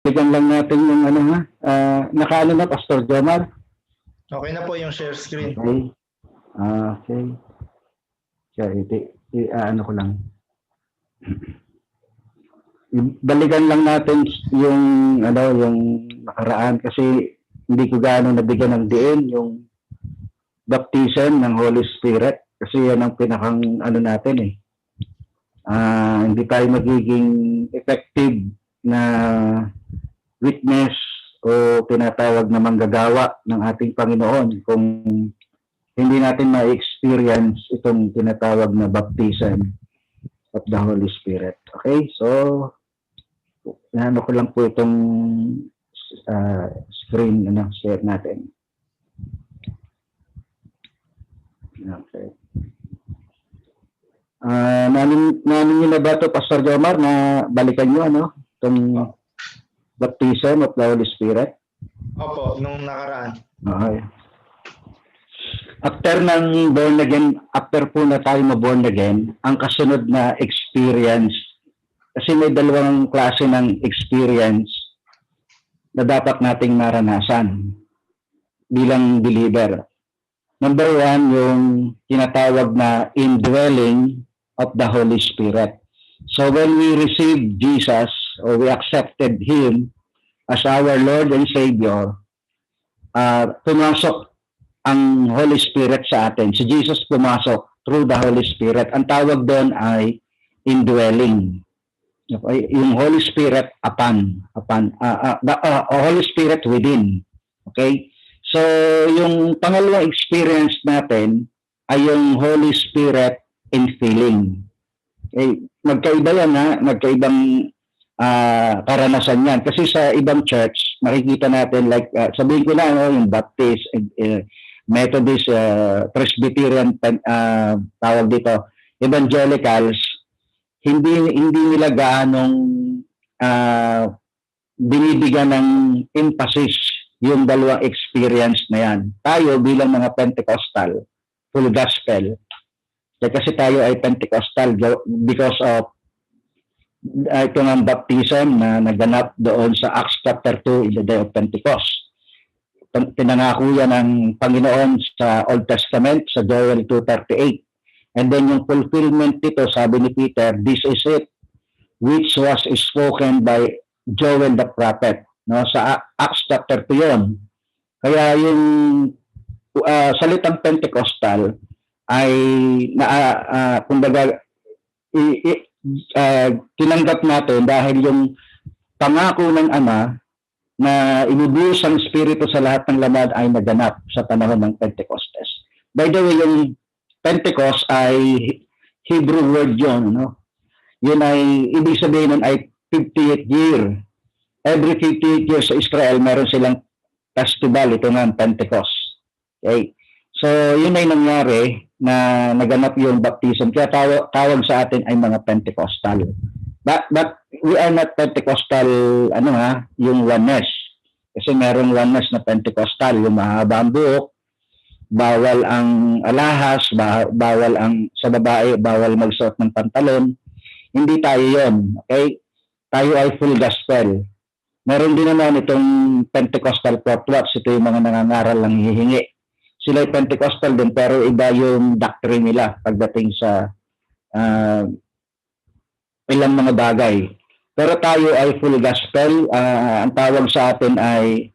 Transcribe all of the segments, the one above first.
Bigyan lang natin yung ano ha. Nakaano na, Pastor Jomar? Okay na po yung share screen. Okay. Okay. So, ano ko lang. Balikan lang natin yung ano, yung nakaraan kasi hindi ko gaano nabigyan ng diin yung baptism ng Holy Spirit kasi yan ang pinakang ano natin eh. Hindi tayo magiging effective na witness o tinatawag na manggagawa ng ating Panginoon kung hindi natin ma-experience itong tinatawag na baptism of the Holy Spirit. Okay? So, ano ko lang po itong screen share natin. Okay. Namin nyo na ba ito, Pastor Jomar, na balikan nyo itong baptism of the Holy Spirit? Opo, nung nakaraan. Okay. After ng born again, after po na tayo ma-born again, ang kasunod na experience, kasi may dalawang klase ng experience na dapat nating maranasan bilang believer. Number one, yung tinatawag na indwelling of the Holy Spirit. So when we received Jesus or we accepted Him as our Lord and Savior, pumasok ang Holy Spirit sa atin. Si Jesus pumasok through the Holy Spirit. Ang tawag doon ay indwelling. Okay? Yung Holy Spirit Holy Spirit within. Okay? So, yung pangalawang experience natin ay yung Holy Spirit infilling. Okay? Magkaiba yan magkaibang karanasan yan. Kasi sa ibang church, makikita natin like, sabihin ko na, yung Baptist, Methodist, Presbyterian, tawag dito, Evangelicals, hindi nila gaanong binibigyan ng emphasis yung dalawang experience na yan. Tayo bilang mga Pentecostal, full gospel, kasi tayo ay Pentecostal because of ito ng baptism na naganap doon sa Acts chapter 2 in the day of Pentecost. Pinangako yan ng Panginoon sa Old Testament, sa Joel 2:38. And then yung fulfillment nito, sabi ni Peter, this is it, which was spoken by Joel the prophet. No? Sa Acts chapter 2 yun. Kaya yung salitang Pentecostal ay kumbaga tinanggap natin dahil yung pangako ng Ama na inubuhos ang Espiritu sa lahat ng laman ay naganap sa panahon ng Pentecostes. By the way, yung Pentecost ay Hebrew word yun. No? Yun ay, ibig sabihin nun ay 58th year. Every 58 years sa Israel, meron silang festival, ito nga ang Pentecost. Okay? So, yun ay nangyari na naganap yung baptism. Kaya tawag sa atin ay mga Pentecostal. But we are not Pentecostal, yung oneness. Kasi merong oneness na Pentecostal, yung mahaba ang buhok, bawal ang alahas, bawal ang sa babae, bawal magsuot ng pantalon. Hindi tayo yon, okay? Tayo ay full gospel. Meron din naman itong Pentecostal Prophets, ito yung mga nangangaral lang hihingi. Sila ay Pentecostal din, pero iba yung doctrine nila pagdating sa ilang mga bagay. Pero tayo ay full gospel. Ang tawag sa atin ay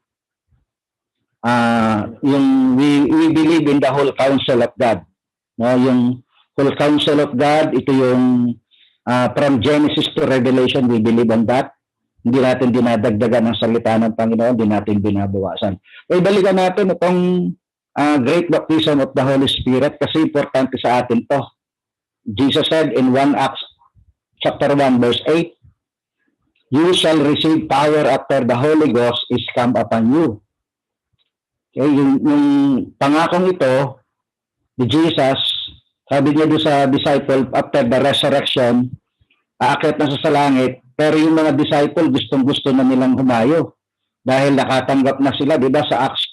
yung we believe in the whole counsel of God. No, yung whole counsel of God, ito yung from Genesis to Revelation, we believe on that. Hindi natin dinadagdagan ng salita ng Panginoon, hindi natin binabawasan. Balikan natin itong great baptism of the Holy Spirit kasi importante sa atin to. Jesus said in 1 Acts chapter 1 verse 8, you shall receive power after the Holy Ghost is come upon you. Okay, yung pangakong ito ni Jesus, sabi niya doon sa disciple after the resurrection, aakyat na sa langit, pero yung mga disciple gustong-gusto na nilang humayo dahil nakatanggap na sila, di ba sa Acts,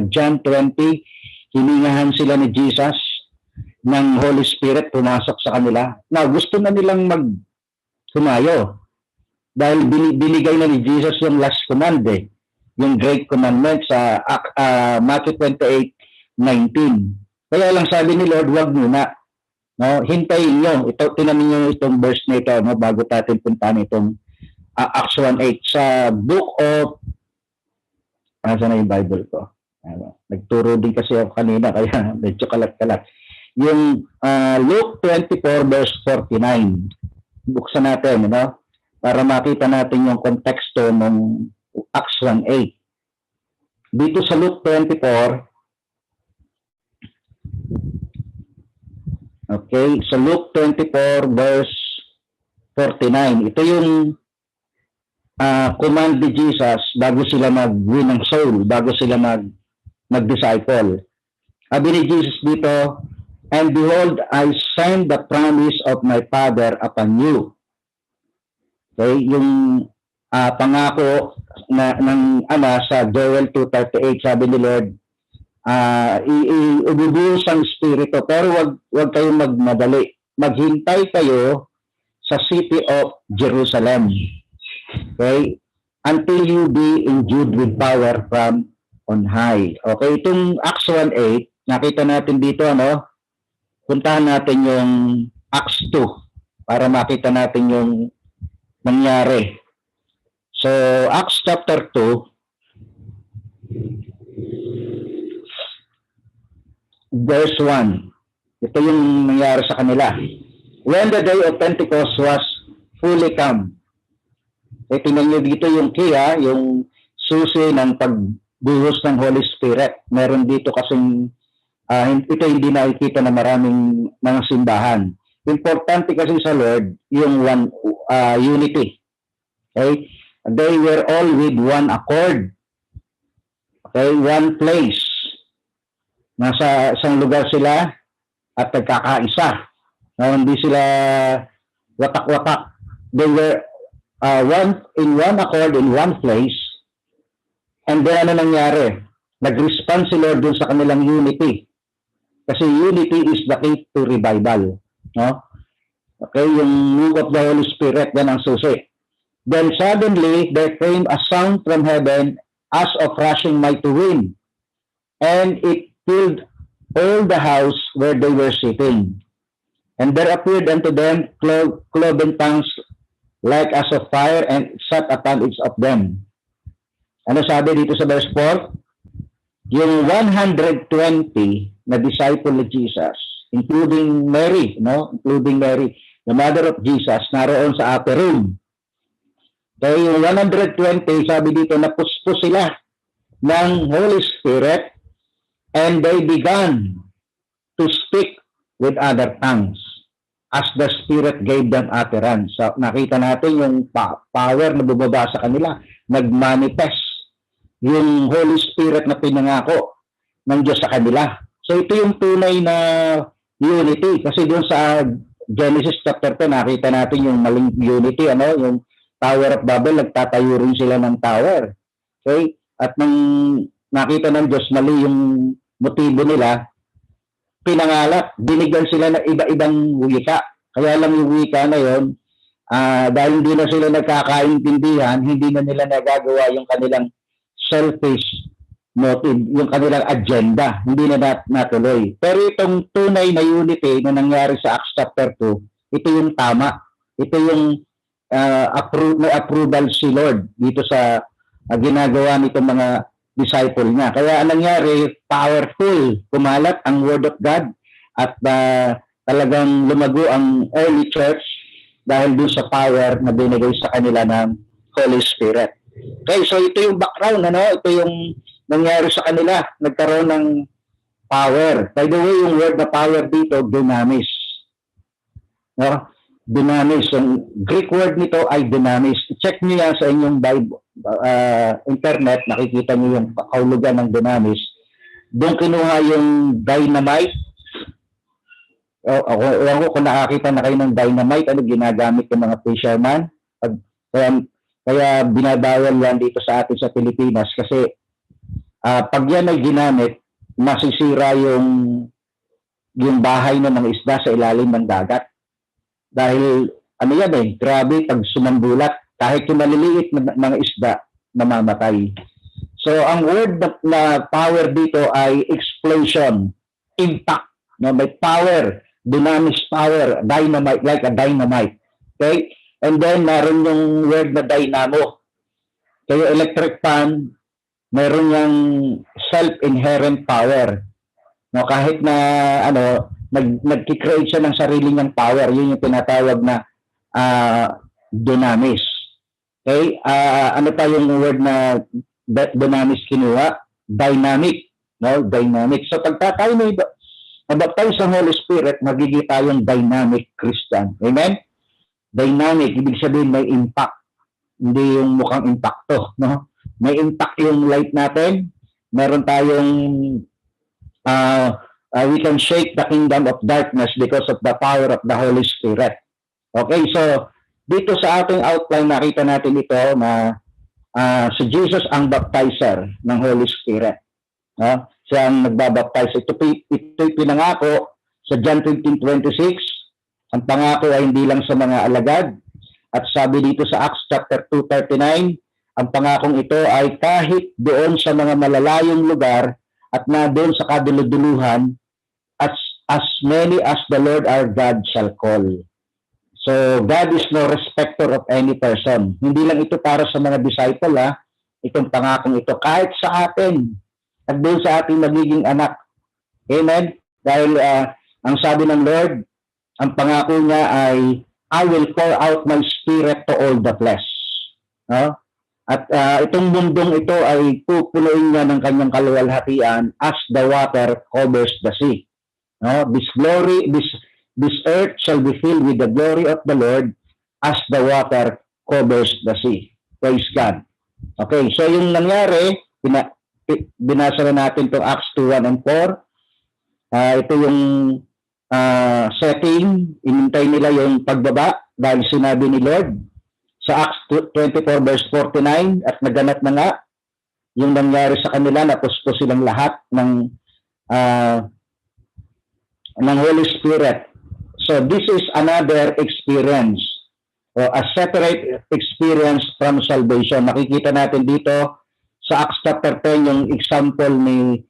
John 20, hiningahan sila ni Jesus ng Holy Spirit pumasok sa kanila. Now, gusto na nilang humayo. Dahil binigay na ni Jesus yung last command yung great commandment sa Matthew 28:19. Kaya lang sabi ni Lord, wag muna. No, hintayin nyo. Ito, tinamin nyo itong verse na ito, no, bago natin puntahan itong Acts 1:8 sa book of, nasa na yung Bible ko? Nagturo din kasi ako kanina, kaya medyo kalat-kalat. Yung Luke 24 verse 49. Buksan natin, no? Para makita natin yung konteksto ng Acts 1:8. Dito sa Luke 24, okay, sa Luke 24 verse 49. Ito yung command ni Jesus bago sila mag-win ng soul, bago sila mag-disciple. Sabi ni Jesus dito, "And behold, I send the promise of my Father upon you." Okay, yung pangako ng Ama sa Joel 2:38, sabi ni Lord, ibubuhos ang Espiritu, pero wag kayong magmadali. Maghintay kayo sa city of Jerusalem. Okay? Until you be endued with power from on high. Okay, itong Acts 1:8, nakita natin dito, ano? Puntahan natin yung Acts 2 para makita natin yung nangyari. So, Acts chapter 2, verse 1. Ito yung nangyari sa kanila. When the day of Pentecost was fully come. Tingnan nyo dito yung kaya, yung susi ng pagbuhos ng Holy Spirit. Meron dito kasing, ito hindi nakikita na maraming mga simbahan. Importante kasi sa Lord, yung unity. Okay? They were all with one accord. Okay? One place. Nasa isang lugar sila at nagkakaisa. Hindi sila watak-watak. They were in one accord in one place. And then ano nangyari? Nag-respond si Lord dun sa kanilang unity. Kasi unity is the key to revival. No? Okay, yung move of the Holy Spirit, yan ang susi. Then suddenly, there came a sound from heaven as of rushing mighty wind. And it filled all the house where they were sitting. And there appeared unto them cloven tongues like as of fire, and sat upon each of them. Ano sabi dito sa verse 4? Yung 120 na disciple ni Jesus, including Mary, the mother of Jesus, naroon sa upper room. Kaya yung 120, sabi dito, napuspos sila ng Holy Spirit, and they began to speak with other tongues as the Spirit gave them utterance. So, nakita natin yung power na bumaba sa kanila. Nag-manifest yung Holy Spirit na pinangako ng Diyos sa kanila. So, ito yung tunay na unity. Kasi doon sa Genesis chapter 10, nakita natin yung maling unity, yung Tower of Babel, nagtatayo rin sila ng tower. Okay? At nang nakita ng Diyos, mali yung motibo nila, pinangalat, binigyan sila ng iba-ibang wika. Kaya lang yung wika na yun, dahil hindi na sila nagkakaintindihan, hindi na nila nagagawa yung kanilang selfish motive, yung kanilang agenda, hindi na natuloy. Pero itong tunay na unity na nangyari sa Acts chapter 2, ito yung tama. Ito yung may approval si Lord dito sa ginagawa nitong mga disciple niya. Kaya anong nangyari, powerful, kumalat ang Word of God at talagang lumago ang early church dahil dun sa power na binigay sa kanila ng Holy Spirit. Okay, so ito yung background, ito yung nangyari sa kanila, nagkaroon ng power. By the way, yung word na power dito, dynamis. No? Dynamis. Ang Greek word nito ay dynamis. Check niyo yan sa inyong Bible. Internet, nakikita niyo yung kahulugan ng dynamis. Doon kinuha yung dynamite. Ako kung nakakita na kayo ng dynamite, ano ginagamit ng mga fisherman. Kaya binabawal yan dito sa atin sa Pilipinas kasi pag yan ay ginamit, masisira yung bahay ng mga isda sa ilalim ng dagat. Dahil ano yan grabe pag sumambulat Kahit yung maliliit na mga isda, namamatay. So, ang word na power dito ay explosion, impact. No? May power, dynamic power, dynamite, like a dynamite. Okay? And then, naroon yung word na dynamo. Kaya electric fan, meron yung self-inherent power. No, kahit na nag-create siya ng sarili niyang power, yun yung tinatawag na dynamis. Okay? Ano pa yung word na dynamis kinuha? Dynamic. No? Dynamic. So pagka tayo may nabaptize sa Holy Spirit, magiging tayong dynamic Christian. Amen? Dynamic, ibig sabihin may impact. Hindi yung mukhang impacto. No? May impact yung light natin. Meron tayong we can shake the kingdom of darkness because of the power of the Holy Spirit. Okay, so dito sa ating outline, nakita natin ito na si Jesus ang baptizer ng Holy Spirit. Siya ang nagbabaptize. Ito'y pinangako sa John 15:26. Ang pangako ay hindi lang sa mga alagad. At sabi dito sa Acts chapter 2:39, ang pangakong ito ay kahit doon sa mga malalayong lugar at na doon sa kaduluduluhan, as many as the Lord our God shall call. So, God is no respecter of any person. Hindi lang ito para sa mga disciple, itong pangakong ito, kahit sa atin, at doon sa ating magiging anak. Amen? Dahil ang sabi ng Lord, ang pangako niya ay, I will pour out my spirit to all the flesh. No? At itong mundong ito ay pupunuin niya ng kanyang kaluwalhatian as the water covers the sea. No? This earth shall be filled with the glory of the Lord as the water covers the sea. Praise God. Okay, so yung nangyari, binasa na natin itong Acts 2:1 and 4. Ito yung setting, inintay nila yung pagbaba dahil sinabi ni Lord sa Acts 24 verse 49 at naganap na nga yung nangyari sa kanila, napuspos silang lahat ng Holy Spirit. So this is another experience, a separate experience from salvation. Nakikita natin dito sa Acts chapter 10 yung example ni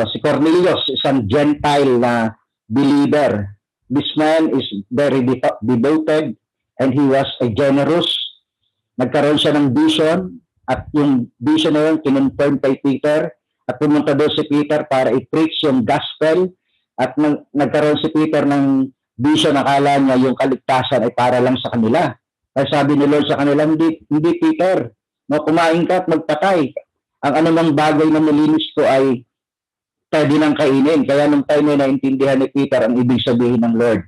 si Cornelius, isang Gentile na believer. This man is very devoted and he was a generous. Nagkaroon siya ng vision at yung vision na yun kinonfirm kay Peter at pumunta doon si Peter para i-preach yung gospel at nagkaroon si Peter ng vision, akala niya yung kaligtasan ay para lang sa kanila. Kaya sabi ni Lord sa kanila, hindi Peter, kumain ka at magpatay. Ang anumang bagay na malinis ko ay pwede nang kainin. Kaya nung time na naintindihan ni Peter ang ibig sabihin ng Lord.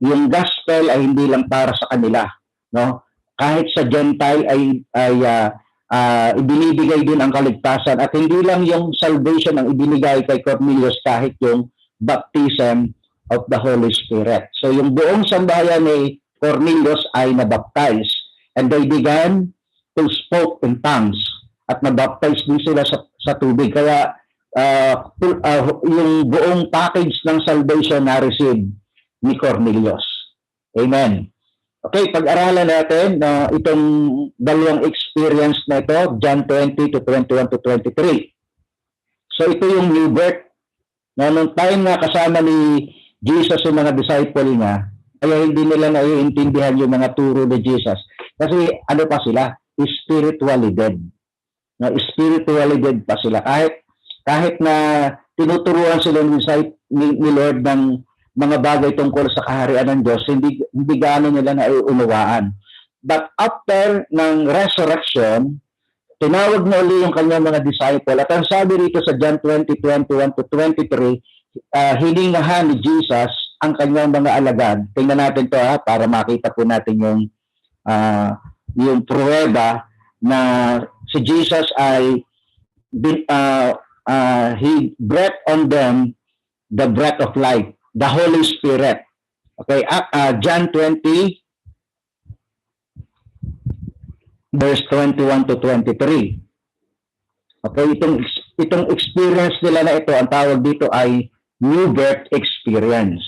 Yung gospel ay hindi lang para sa kanila. No? Kahit sa Gentile ay ibinibigay din ang kaligtasan. At hindi lang yung salvation ang ibinigay kay Cornelius, kahit yung baptism of the Holy Spirit. So yung buong sambahayan ni Cornelius ay nabaptize. And they began to speak in tongues. At nabaptize din sila sa tubig. Kaya yung buong package ng salvation na-receive ni Cornelius. Amen. Okay, pag-aralan natin itong dalawang experience na ito, John 20 to 21 to 23. So ito yung new birth. Nung time na kasama ni Jesus yung mga disciple niya, kaya hindi nila naiintindihan yung mga turo ni Jesus. Kasi ano pa sila? Spiritually dead. Spiritually dead pa sila. Kahit na tinuturuan sila ni Lord ng mga bagay tungkol sa kaharian ng Diyos, hindi gaano nila naiunawaan. But after ng resurrection, tinawag na uli yung kanyang mga disciple. At ang sabi rito sa John 20:21 to 23, hiningahan ni Jesus ang kanyang mga alagad. Tingnan natin to para makita po natin yung pruweba na si Jesus ay he breathed on them the breath of life, the Holy Spirit. Okay, John 20 verse 21 to 23. Okay, itong experience nila na ito, ang tawag dito ay new birth experience.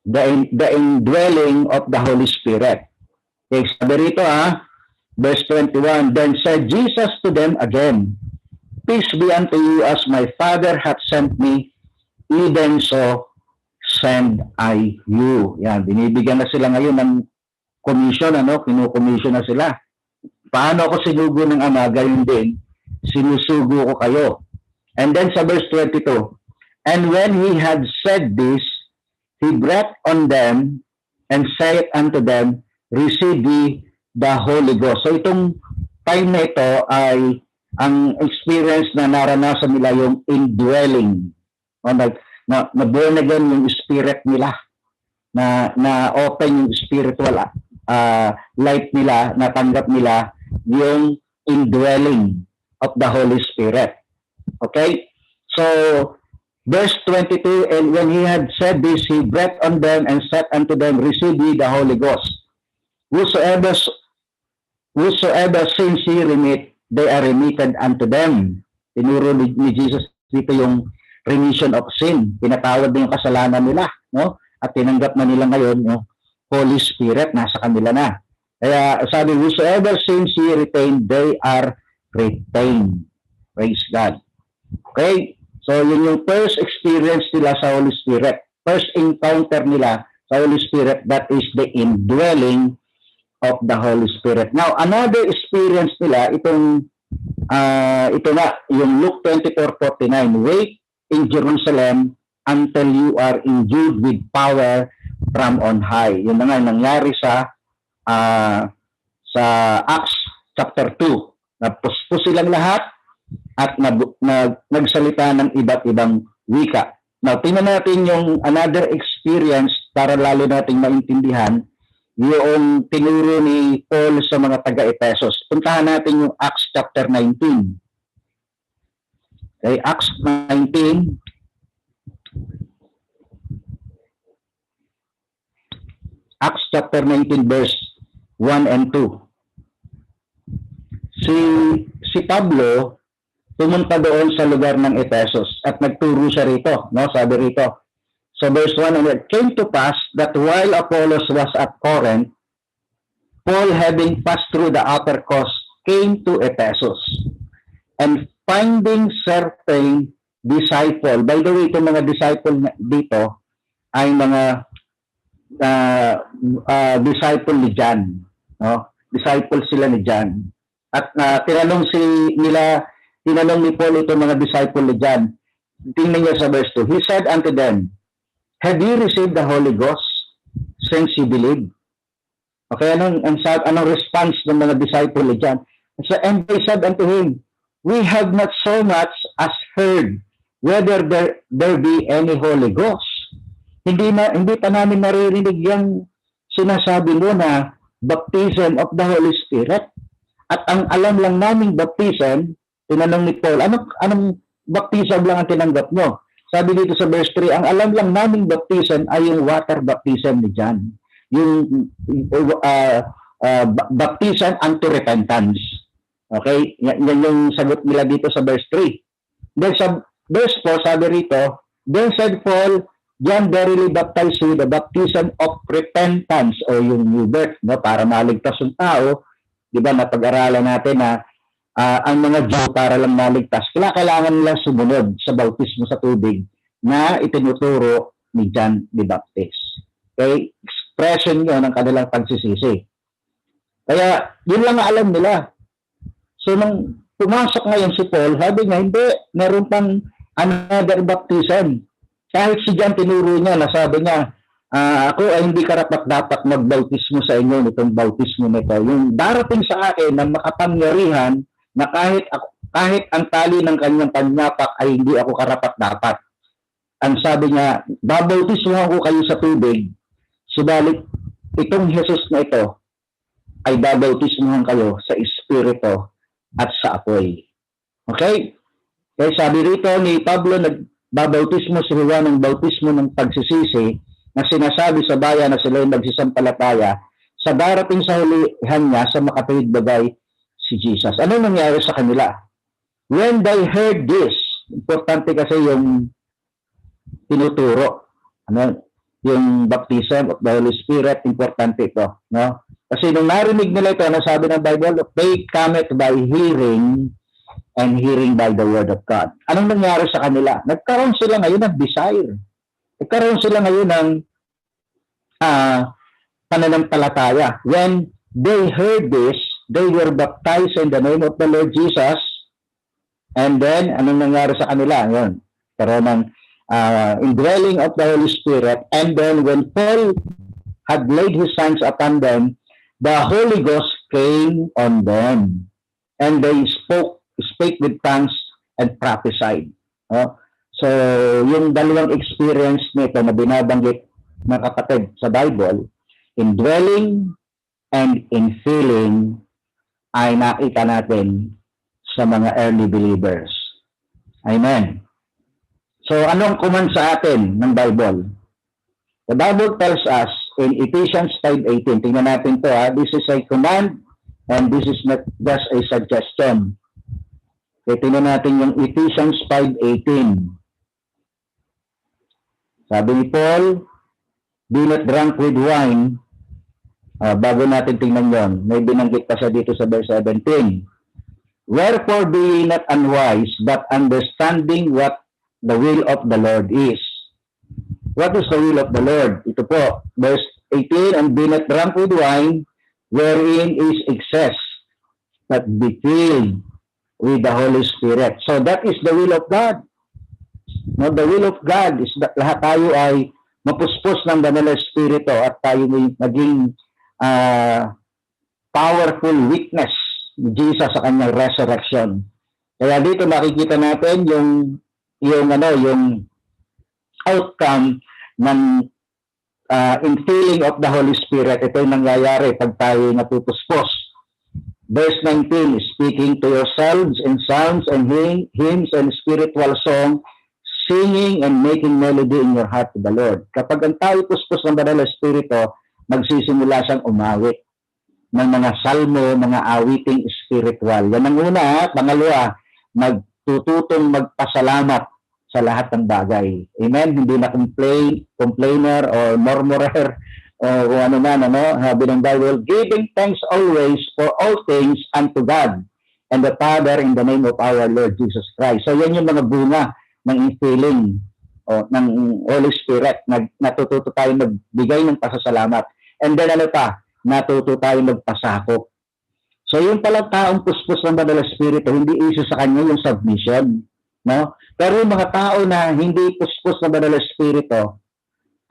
the indwelling of the Holy Spirit. Okay, sabi rito verse 21, Then said Jesus to them again, Peace be unto you, as my Father hath sent me, even so send I you. Yan, binibigyan na sila ngayon ng commission, kinukommission na sila. Paano ako sinugo ng Ama, gayon din, sinusugo ko kayo. And then sa verse 22, And when he had said this, he breathed on them and said unto them, Receive ye the Holy Ghost. So itong time na ito ay ang experience na naranasan nila yung indwelling. Na born again yung spirit nila. Na open yung spiritual life nila, natanggap nila yung indwelling of the Holy Spirit. Okay? So, verse 22, And when he had said this, he breathed on them and said unto them, Receive ye the Holy Ghost. Whosoever sins ye remit, they are remitted unto them. Tinuro ni Jesus dito yung remission of sin. Pinatawad na yung kasalanan nila. No? At tinanggap na nila ngayon yung Holy Spirit, nasa kanila na. Kaya sabi, whosoever sins ye retain, they are retained. Praise God. Okay? So, yun yung first experience nila sa Holy Spirit. First encounter nila sa Holy Spirit, that is the indwelling of the Holy Spirit. Now, another experience nila, ito na, yung Luke 24:49, Wait in Jerusalem until you are endued with power from on high. Yun na nga, nangyari sa Acts chapter 2. Napuspos silang lahat at nagsalita ng iba't ibang wika. Now, tingnan natin yung another experience para lalo nating maintindihan yung tinuro ni Paul sa mga taga-Epesos. Puntahan natin yung Acts chapter 19. Okay, Acts 19. Acts chapter 19 verse 1 and 2. Si Pablo pumunta doon sa lugar ng Epesos at nagturo siya rito, no? Sabi rito, so verse 1, and it came to pass that while Apollos was at Corinth, Paul, having passed through the upper coast, came to Ephesus, and finding certain disciple. By the way, itong mga disciple dito ay mga disciple ni John, no? Disciple sila ni John. At tinanong ni Paul itong mga disciple ni John. Tingnan niyo sa verse 2. He said unto them, Have you received the Holy Ghost since you believe? Okay, anong response ng mga disciple ni John? So, and they said unto him, We have not so much as heard whether there be any Holy Ghost. Hindi pa namin naririnig yung sinasabi mo na baptism of the Holy Spirit. At ang alam lang naming baptism, tinanong ni Paul, anong baptism lang ang tinanggap mo? Sabi dito sa verse 3, ang alam lang naming baptism ay yung water baptism ni John. Yung baptism unto repentance. Okay? Yan yung sagot nila dito sa verse 3. Then sa verse 4, sabi rito, Then said Paul, John verily baptized with the baptism of repentance o yung new birth, no? Para maligtas yung tao. Diba, napag-aralan natin na ang mga Diyo para lang maligtas, kailangan nila sumunod sa bautismo sa tubig na itinuturo ni John the Baptist. Okay? Expression yun ng kanilang pagsisisi. Kaya, yun lang alam nila. So, nung pumasok ngayon si Paul, sabi niya, hindi, meron pang another baptism. Kahit si John tinuro niya, nasabi niya, ako ay hindi karapat-dapat magbautismo sa inyo nitong bautismo nito. Yung darating sa akin na makapangyarihan na kahit ang tali ng kanyang panyapak ay hindi ako karapat-dapat. Ang sabi niya, babautismohan ko kayo sa tubig, subalit itong Jesus na ito ay babautismohan kayo sa Espiritu at sa apoy. Okay? Kaya sabi rito ni Pablo, nagbabautismo si Juan ng bautismo ng pagsisisi na sinasabi sa bayan na sila yung magsisampalataya sa darating sa hulihan niya sa makatawid bagay si Jesus. Ano nangyari sa kanila? When they heard this, importante kasi yung tinuturo. yung baptism of the Holy Spirit, importante ito, no? Kasi nung narinig nila ito, sabi ng Bible, they cometh by hearing and hearing by the word of God. Anong nangyari sa kanila? Nagkaroon sila ngayon ng desire. Nagkaroon sila ngayon ng pananampalataya. When they heard this, they were baptized in the name of the Lord Jesus. And then, anong nangyari sa kanila? Yun, karoon ng indwelling of the Holy Spirit. And then, when Paul had laid his hands upon them, the Holy Ghost came on them. And they spake with tongues and prophesied. So, yung dalawang experience nito na binabanggit ng kapatid sa Bible, indwelling and infilling, ay nakita natin sa mga early believers. Amen. So, anong command sa atin ng Bible? The Bible tells us in Ephesians 5:18, tingnan natin to this is a command and this is not just a suggestion. So, tingnan natin yung Ephesians 5:18. Sabi ni Paul, do not drink with wine. Bago natin tingnan yon, may binanggit pa siya dito sa verse 17. Wherefore be ye not unwise, but understanding what the will of the Lord is. What is the will of the Lord? Ito po, verse 18, and be not drunk with wine, wherein is excess, but be filled with the Holy Spirit. So that is the will of God. No, the will of God is that lahat tayo ay mapuspos ng Banal na Espiritu at tayo may maging powerful witness ni Jesus sa kanyang resurrection. Kaya dito makikita natin yung outcome ng infilling of the Holy Spirit. Ito yung nangyayari pag tayo natutuspos. Verse 19, speaking to yourselves in psalms and hymns and spiritual song, singing and making melody in your heart to the Lord. Kapag ang tayo puspos ng Banal na Espiritu, magsisimula siyang umawit ng mga salmo, mga awiting spiritual. Yan ang una. Pangalawa, magtututong magpasalamat sa lahat ng bagay. Amen? Hindi na complainer or murmurer o ano man, sabi ng Bible, giving thanks always for all things unto God and the Father in the name of our Lord Jesus Christ. So yan yung mga bunga ng infilling ng Holy Spirit. Natututo tayo magbigay ng pasasalamat. And then ano pa? Natuto tayo magpasakop. So yung palang taong puspos ng Banal na Espiritu, hindi issue sa kanya yung submission. No? Pero yung mga tao na hindi puspos ng Banal na Espiritu,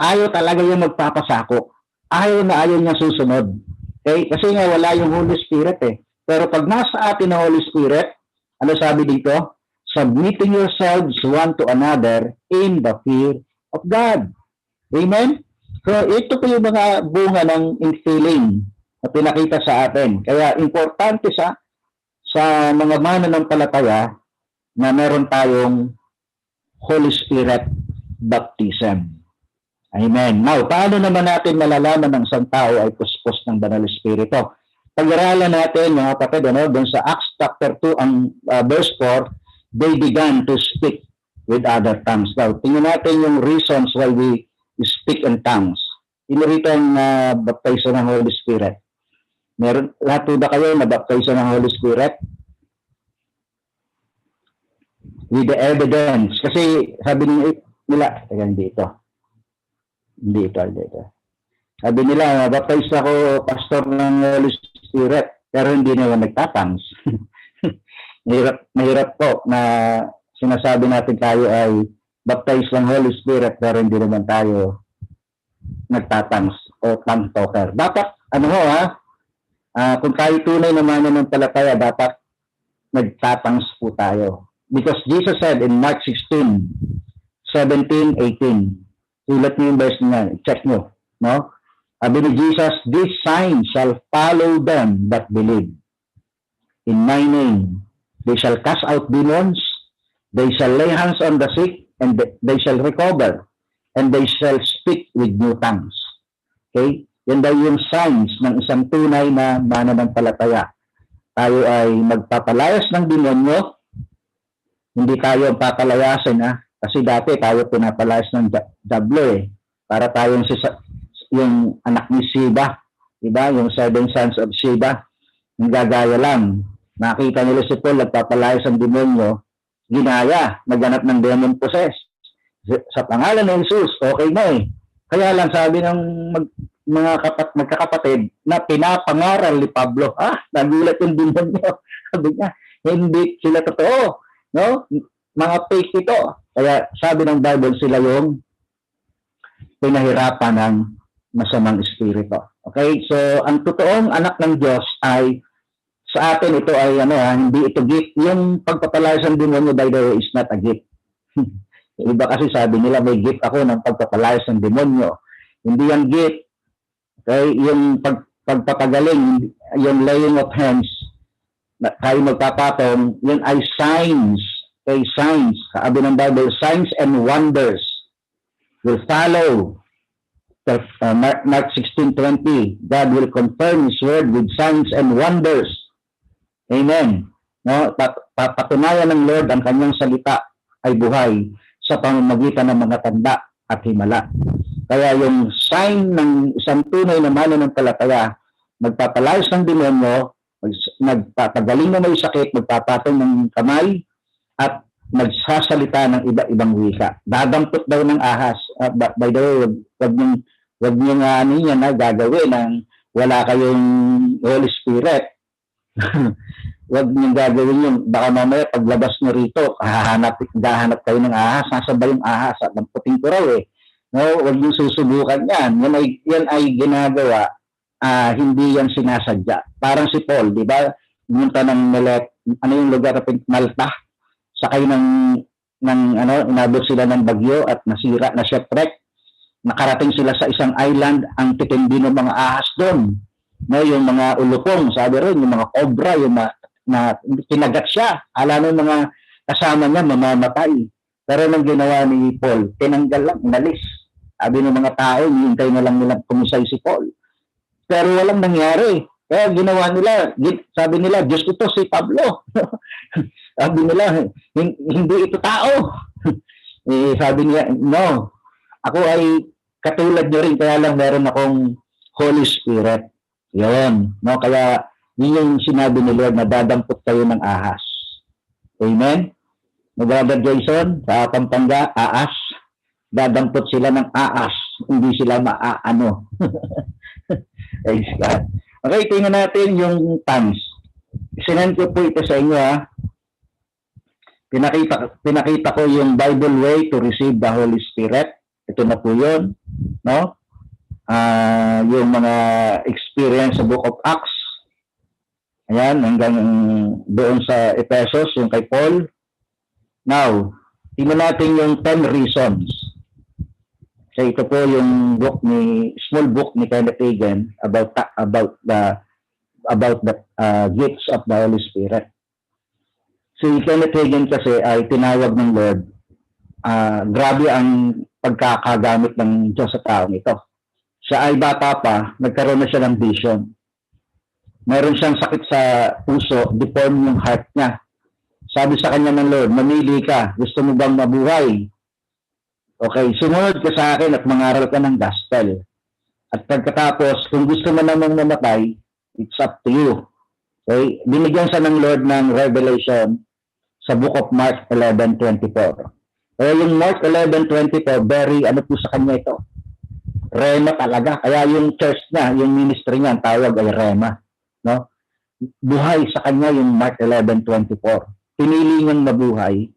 ayaw talaga yung magpapasakop. Ayaw niya susunod. Okay? Kasi nga wala yung Holy Spirit eh. Pero pag nasa atin ang Holy Spirit, ano sabi dito? Submitting yourselves one to another in the fear of God. Amen? So, ito po yung mga bunga ng infilling na pinakita sa atin. Kaya, importante sa mga mananampalataya na meron tayong Holy Spirit baptism. Amen. Now, paano naman natin malalaman ng isang tao ay puspos ng Banal na Espiritu? Pag-aralan natin, mga kapatid, doon sa Acts chapter 2, ang verse 4, they began to speak with other tongues. Now, tingnan natin yung reasons why we speak in tongues. Rito ang baptizo ng Holy Spirit. Meron, lahat ba kayo na baptizo ng Holy Spirit? With the evidence. Kasi sabi nila, hindi ito. Sabi nila, baptize ako pastor ng Holy Spirit, pero hindi naman nagtatangs. Mahirap po na sinasabi natin tayo ay baptize ng Holy Spirit, pero hindi naman tayo nagtatangs o tongue talker. Dapat, kung tayo tunay na mananampalataya, dapat nagtatangs po tayo. Because Jesus said in Mark 16, 17, 18, sulat niyo yung verse niya, check nyo, no? Sabi ni Jesus, these signs shall follow them that believe. In my name, they shall cast out demons, they shall lay hands on the sick, and they shall recover, and they shall speak with new tongues. Okay? Yan daw yung signs ng isang tunay na mananampalataya. Tayo ay magpapalayas ng demonyo, hindi tayo ang papalayasin, kasi dati tayo pinapalayas ng dablo eh. Para tayong yung anak ni Sheba, diba? Yung seven sons of Sheba, yung gagaya lang. Nakita nila si Paul, nagpapalayas ang demonyo, ginaya, naghanap ng demon possessed. Sa pangalan ng Jesus, okay na eh. Kaya lang sabi ng magkakapatid na pinapangaral ni Pablo, nagulat yung demonyo. Sabi niya, hindi sila totoo. No? Mga fake ito. Kaya sabi ng Bible, sila yung pinahirapan ng masamang espiritu. Okay? So, ang totoong anak ng Diyos ay, sa atin ito ay, hindi ito gift. Yung pagpapalayas ng demonyo, by the way, is not a gift. Iba kasi sabi nila, may gift ako ng pagpapalayas ng demonyo. Hindi yung gift. Okay? Yung pagpapagaling, yung laying of hands, tayo magpapatong, yun ay signs. Okay, signs. Sabi ng Bible, signs and wonders will follow. Mark 16:20, God will confirm His word with signs and wonders. Amen. No, patunayan ng Lord ang kanyang salita ay buhay sa pamamagitan ng mga tanda at himala. Kaya yung sign ng isang tunay na mananampalataya, magpapalayas ng demonyo, magpapagaling na may sakit, magpapatong ng kamay, at nagsasalita ng iba-ibang wika. Dadampot daw ng ahas. By the way, wag niyong gagawin ng wala kayong Holy Spirit. Wag niyong gagawin yung baka mamaya paglabas niyo rito, gahanap kayo ng ahas, nasabay yung ahas at damputin ko raw eh. No, wag niyong susubukan yan. Yan ay ginagawa, hindi yan sinasadya. Parang si Paul, di ba? Pumunta ng yung lugar na Malta? Sakay inabot sila ng bagyo at nasira na shipwreck. Nakarating sila sa isang island, ang titindi ng mga ahas doon. No, yung mga ulupong, sabi rin, yung mga cobra, yung na kinagat siya. Ala ng mga kasama niya, mamamatay. Pero nang ginawa ni Paul, tinanggal lang, inalis. Sabi ng mga tao, hintay na lang nilang kumisay si Paul. Pero walang nangyari. Kaya ginawa nila, sabi nila, Diyos ko to si Pablo. Sabi nila, hindi ito tao. Sabi niya, no, ako ay katulad nyo rin, kaya lang meron akong Holy Spirit. Yun. No? Kaya yun yung sinabi ni Lord na dadampot kayo ng ahas. Amen? Brother Jason, sa Pampanga, ahas. Dadampot sila ng ahas. Hindi sila maaano. Praise God. Okay, tingnan natin yung tongues. Sinend ko po ito sa inyo Pinakita ko yung Bible way to receive the Holy Spirit. Ito na po yun. No? Yung mga experience sa Book of Acts. Ayan, hanggang doon sa Ephesus, yung kay Paul. Now, tingnan natin yung 10 reasons. So ito po yung small book ni Kenneth Hagin about the gifts of the Holy Spirit. Si Kenneth Hagin kasi ay tinawag ng Lord. Grabe ang pagkakagamit ng Diyos sa taong ito. Siya ay bata pa, nagkaroon na siya ng vision. Meron siyang sakit sa puso, deform yung heart niya. Sabi sa kanya ng Lord, mamili ka, gusto mo bang mabuhay? Okay, sumunod ka sa akin at mangaral ka ng gospel. At pagkatapos, kung gusto mo namang mamatay, it's up to you. Okay, binigyan siya ng Lord ng revelation sa Book of Mark 11:24. Kaya yung Mark 11:24, very po sa kanya ito. Rema talaga. Kaya yung church niya, yung ministry niya, ang tawag ay Rema. No? Buhay sa kanya yung Mark 11:24. Pinili niyang mabuhay.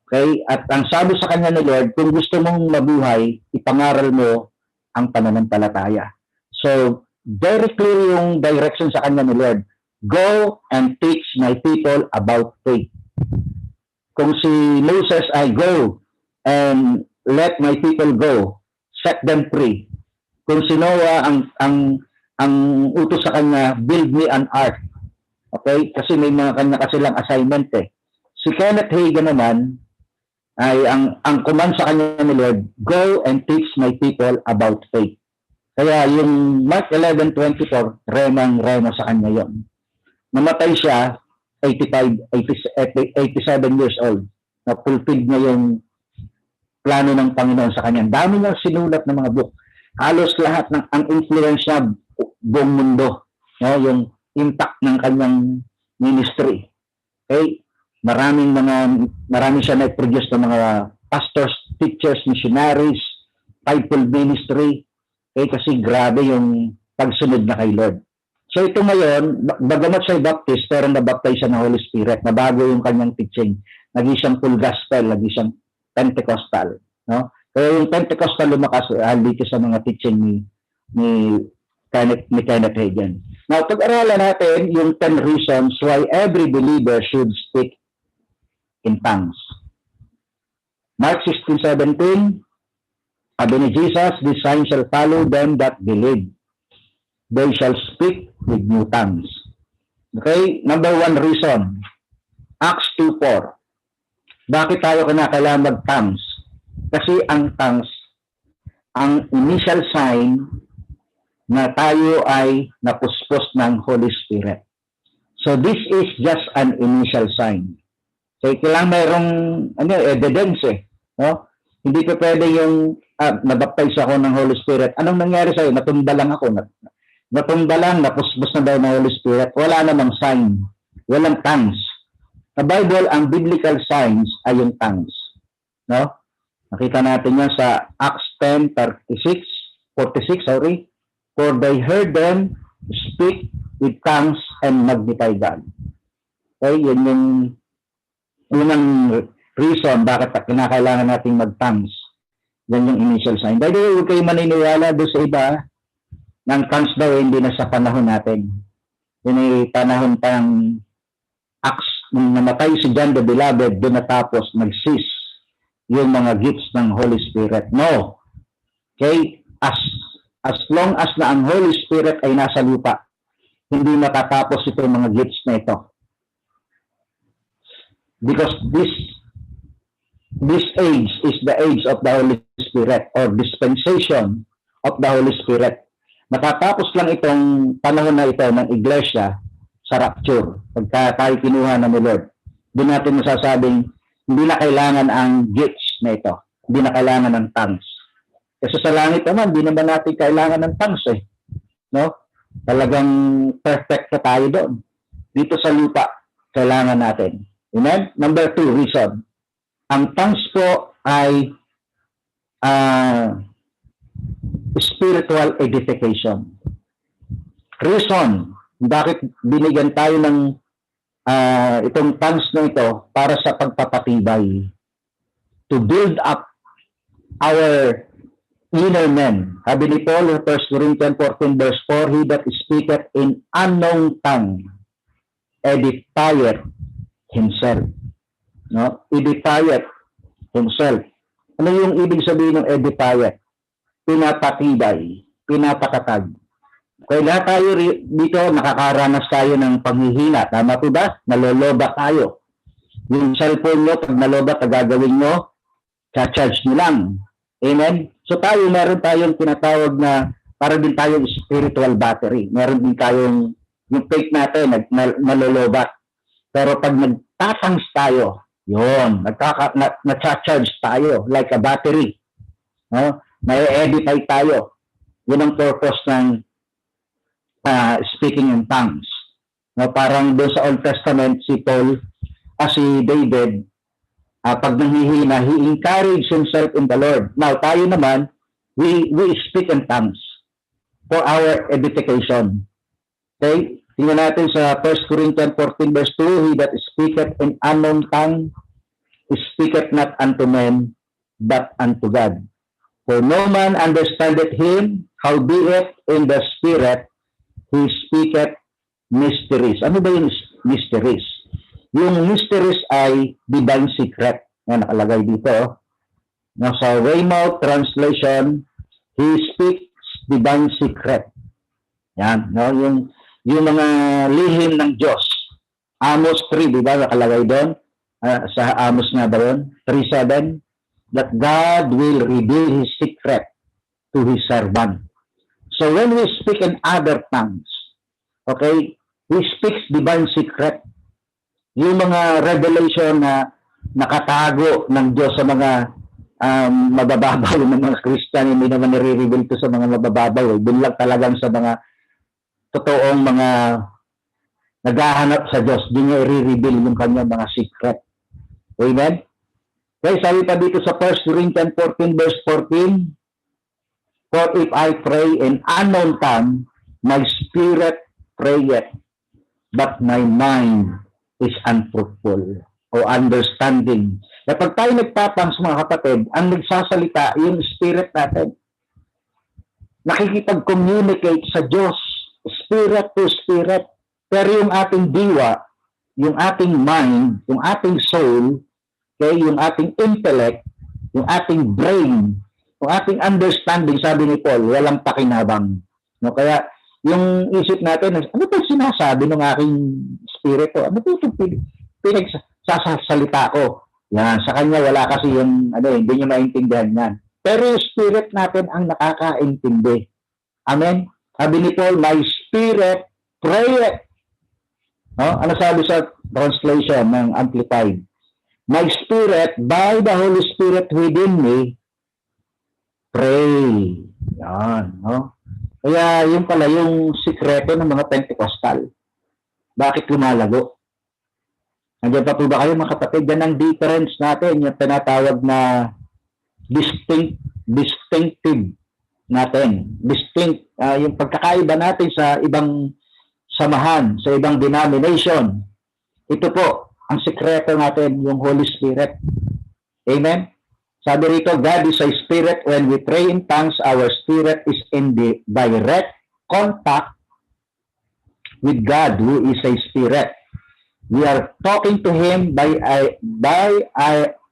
Okay? At ang sabi sa kanya ni Lord, kung gusto mong mabuhay, ipangaral mo ang pananampalataya. So, very clear yung direction sa kanya ni Lord. Go and teach my people about faith. Kung si Moses ay go and let my people go, set them free. Kung si Noah ang utos sa kanya, build me an ark. Okay? Kasi may mga kanya kasi lang assignment eh. Si Kenneth Hagin naman ay ang command sa kanya ni Lord, go and teach my people about faith. Kaya yung Mark 11:24, rema sa kanya yon. Namatay siya 87 years old. Na-fulfilled niya plano ng Panginoon sa kanya. Dami niyang sinulat ng mga book. Halos lahat ng ang influence niya buong mundo. No? Yung impact ng kanyang ministry. Okay? Marami siya na-produce ng mga pastors, teachers, missionaries, fivefold ministry. Okay? Kasi grabe yung pagsunod na kay Lord. So ito ngayon, bagamat siya baptist, pero nabaptize siya ng Holy Spirit. Nabago yung kanyang teaching. Naging siyang full gospel, naging siyang Pentecostal. No? Kaya yung Pentecostal lumakas dito sa mga teaching ni Kenneth Hagin. Now, pag-aralan natin yung 10 reasons why every believer should speak in tongues. Mark 16:17, sabi ni Jesus, "These signs shall follow them that believe. They shall speak with new tongues." Okay? Number 1 reason, Acts 2:4. Bakit tayo kinakailangan mag-tongues? Kasi ang tongues, ang initial sign na tayo ay napuspos ng Holy Spirit. So this is just an initial sign. So kailangan mayroong evidence no? Hindi pa pwede yung nabaptize ako ng Holy Spirit. Anong nangyari sa'yo? Natumba lang ako. Natumba lang, napuspos na daw ng Holy Spirit. Wala namang sign. Walang tongues. Sa Bible, ang biblical signs ay yung tongues. No? Nakita natin yan sa Acts 10:46, 46, sorry. "For they heard them speak with tongues and magnify God." Okay, yun yung unang reason bakit kinakailangan nating mag-tongues. Yan yung initial sign. By the way, huwag kayo maniniwala doon sa iba ng tongues daw hindi na sa panahon natin. Yun ay panahon pang Acts, nung namatay si John the Beloved, doon natapos, nag-cease yung mga gifts ng Holy Spirit. No. Okay? As long as na ang Holy Spirit ay nasa lupa, hindi matatapos itong mga gifts na ito. Because this age is the age of the Holy Spirit or dispensation of the Holy Spirit. Matatapos lang itong panahon na ito ng iglesia sa rapture. Pagka tayo kinuha ng Lord, doon natin masasabing hindi na kailangan ang gifts na ito. Hindi na kailangan ng tongues. Kasi sa langit naman, hindi naman natin kailangan ng tongues No? Talagang perfect na tayo doon. Dito sa lupa, kailangan natin. Amen? Number 2 reason. Ang tongues po ay spiritual edification. Reason, bakit binigyan tayo ng itong tongues na ito para sa pagpapatibay. To build up our inner man. Sabi ni Paul in 1 Corinthians 14 verse 4, "He that speaketh in unknown tongue edifieth himself." No? Edifieth himself. Ano yung ibig sabihin ng edifieth? Pinapatibay, pinapakatag. Kaya lahat tayo dito, nakakaranas tayo ng panghihina. Tama po ba? Naloloba tayo. Yung cellphone mo, pag naloba, gagawin mo, charge mo lang. Amen? So tayo, meron tayong tinatawag na, para din tayong spiritual battery. Meron din tayong, yung faith natin, nalolobat. Pero pag nagtatangs tayo, yun, na-charge tayo, like a battery. No? May-edify tayo. Yun ang purpose ng speaking in tongues. No, parang doon sa Old Testament, si David, pag nanghihina, he encouraged himself in the Lord. Now, tayo naman, we speak in tongues for our edification. Okay? Tingnan natin sa 1 Corinthians 14 verse 2, "He that speaketh in unknown tongue, speaketh not unto men, but unto God. For no man understandeth him, howbeit in the Spirit he speaketh mysteries." Ano ba yung mysteries? Yung mysteries ay divine secret. Yan, nakalagay dito. Nasa Weymouth translation, he speaks divine secret. Yan, no? Yung mga lihim ng Diyos. Amos 3, di ba? Nakalagay doon. Sa Amos nga ba yun? 3:7. That God will reveal His secret to His servant. So when we speak in other tongues, okay, we speak divine secret. Yung mga revelation na nakatago ng Diyos sa mga mabababaw ng mga Christian, hindi naman nire-reveal to sa mga mabababaw. Doon lang talagang sa mga totoong mga naghahanap sa Diyos, di niya i-reveal yung kanyang mga secret. Amen? Okay, sabi pa dito sa 1 Corinthians 14 verse 14, for if I pray in unknown tongue, my spirit prayeth, but my mind is unfruitful o understanding. Kapag tayo nagtatangs mga kapatid, ang nagsasalita, yung spirit natin, nakikipag-communicate sa Diyos, spirit to spirit. Pero yung ating diwa, yung ating mind, yung ating soul, okay, yung ating intellect, yung ating brain, yung ating understanding, sabi ni Paul, walang pakinabang. No? Kaya yung isip natin, ano ba sinasabi ng aking spirito? Ano ba itong pinagsasalita ko? Yan, sa kanya wala kasi yung, hindi niya maintindihan yan. Pero yung spirit natin ang nakakaintindi. Amen? Sabi ni Paul, my spirit prayeth. No? Ano sabi sa translation ng Amplified? My spirit, by the Holy Spirit within me, pray. Yan. No? Kaya yun pala yung sikreto ng mga Pentecostal. Bakit lumalago? Nandiyan pa po ba kayo mga kapatid? Yan ang difference natin, yung tinatawag na distinctive natin. Distinct, yung pagkakaiba natin sa ibang samahan, sa ibang denomination. Ito po, ang sikreto natin, yung Holy Spirit. Amen? Sabi rito, God is a spirit. When we pray in tongues, our spirit is in the direct contact with God, who is a spirit. We are talking to Him by a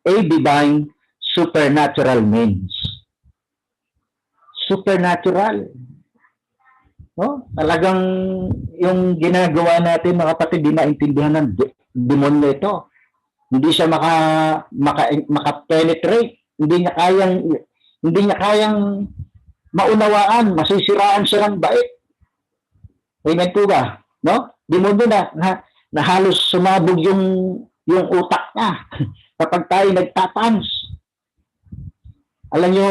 divine supernatural means. Supernatural. No? Talagang yung ginagawa natin, mga kapatid, di maintindihan ng demonyo ito. Hindi siya maka-penetrate. Hindi niya kayang maunawaan, masisiraan siya ng bait. Amen po ba? No? Demonyo na halos sumabog yung utak niya kapag tayo nagtatans. Alam niyo,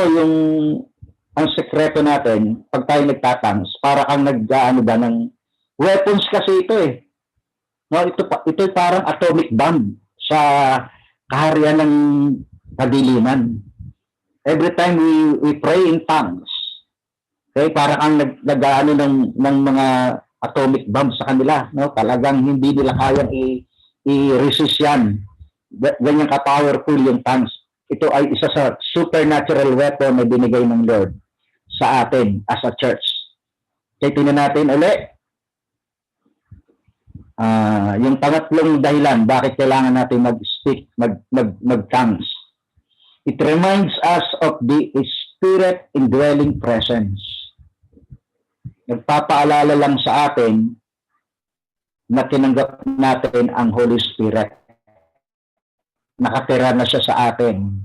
ang sekreto natin, pag tayo nagtatans, para kang ng weapons kasi ito eh. No, ito parang atomic bomb sa kaharian ng kadiliman. Every time we pray in tongues, okay, parang ang nag-aano ng mga atomic bomb sa kanila, no? Talagang hindi nila kayang i-resist yan. Ganyan ka-powerful yung tongues. Ito ay isa sa supernatural weapon na binigay ng Lord sa atin as a church. Kaya tingnan natin ulit. Yung pangatlong dahilan, bakit kailangan natin mag-speak, mag-tongues. It reminds us of the Spirit indwelling presence. Nagpapaalala lang sa atin na tinanggap natin ang Holy Spirit. Nakatira na siya sa atin.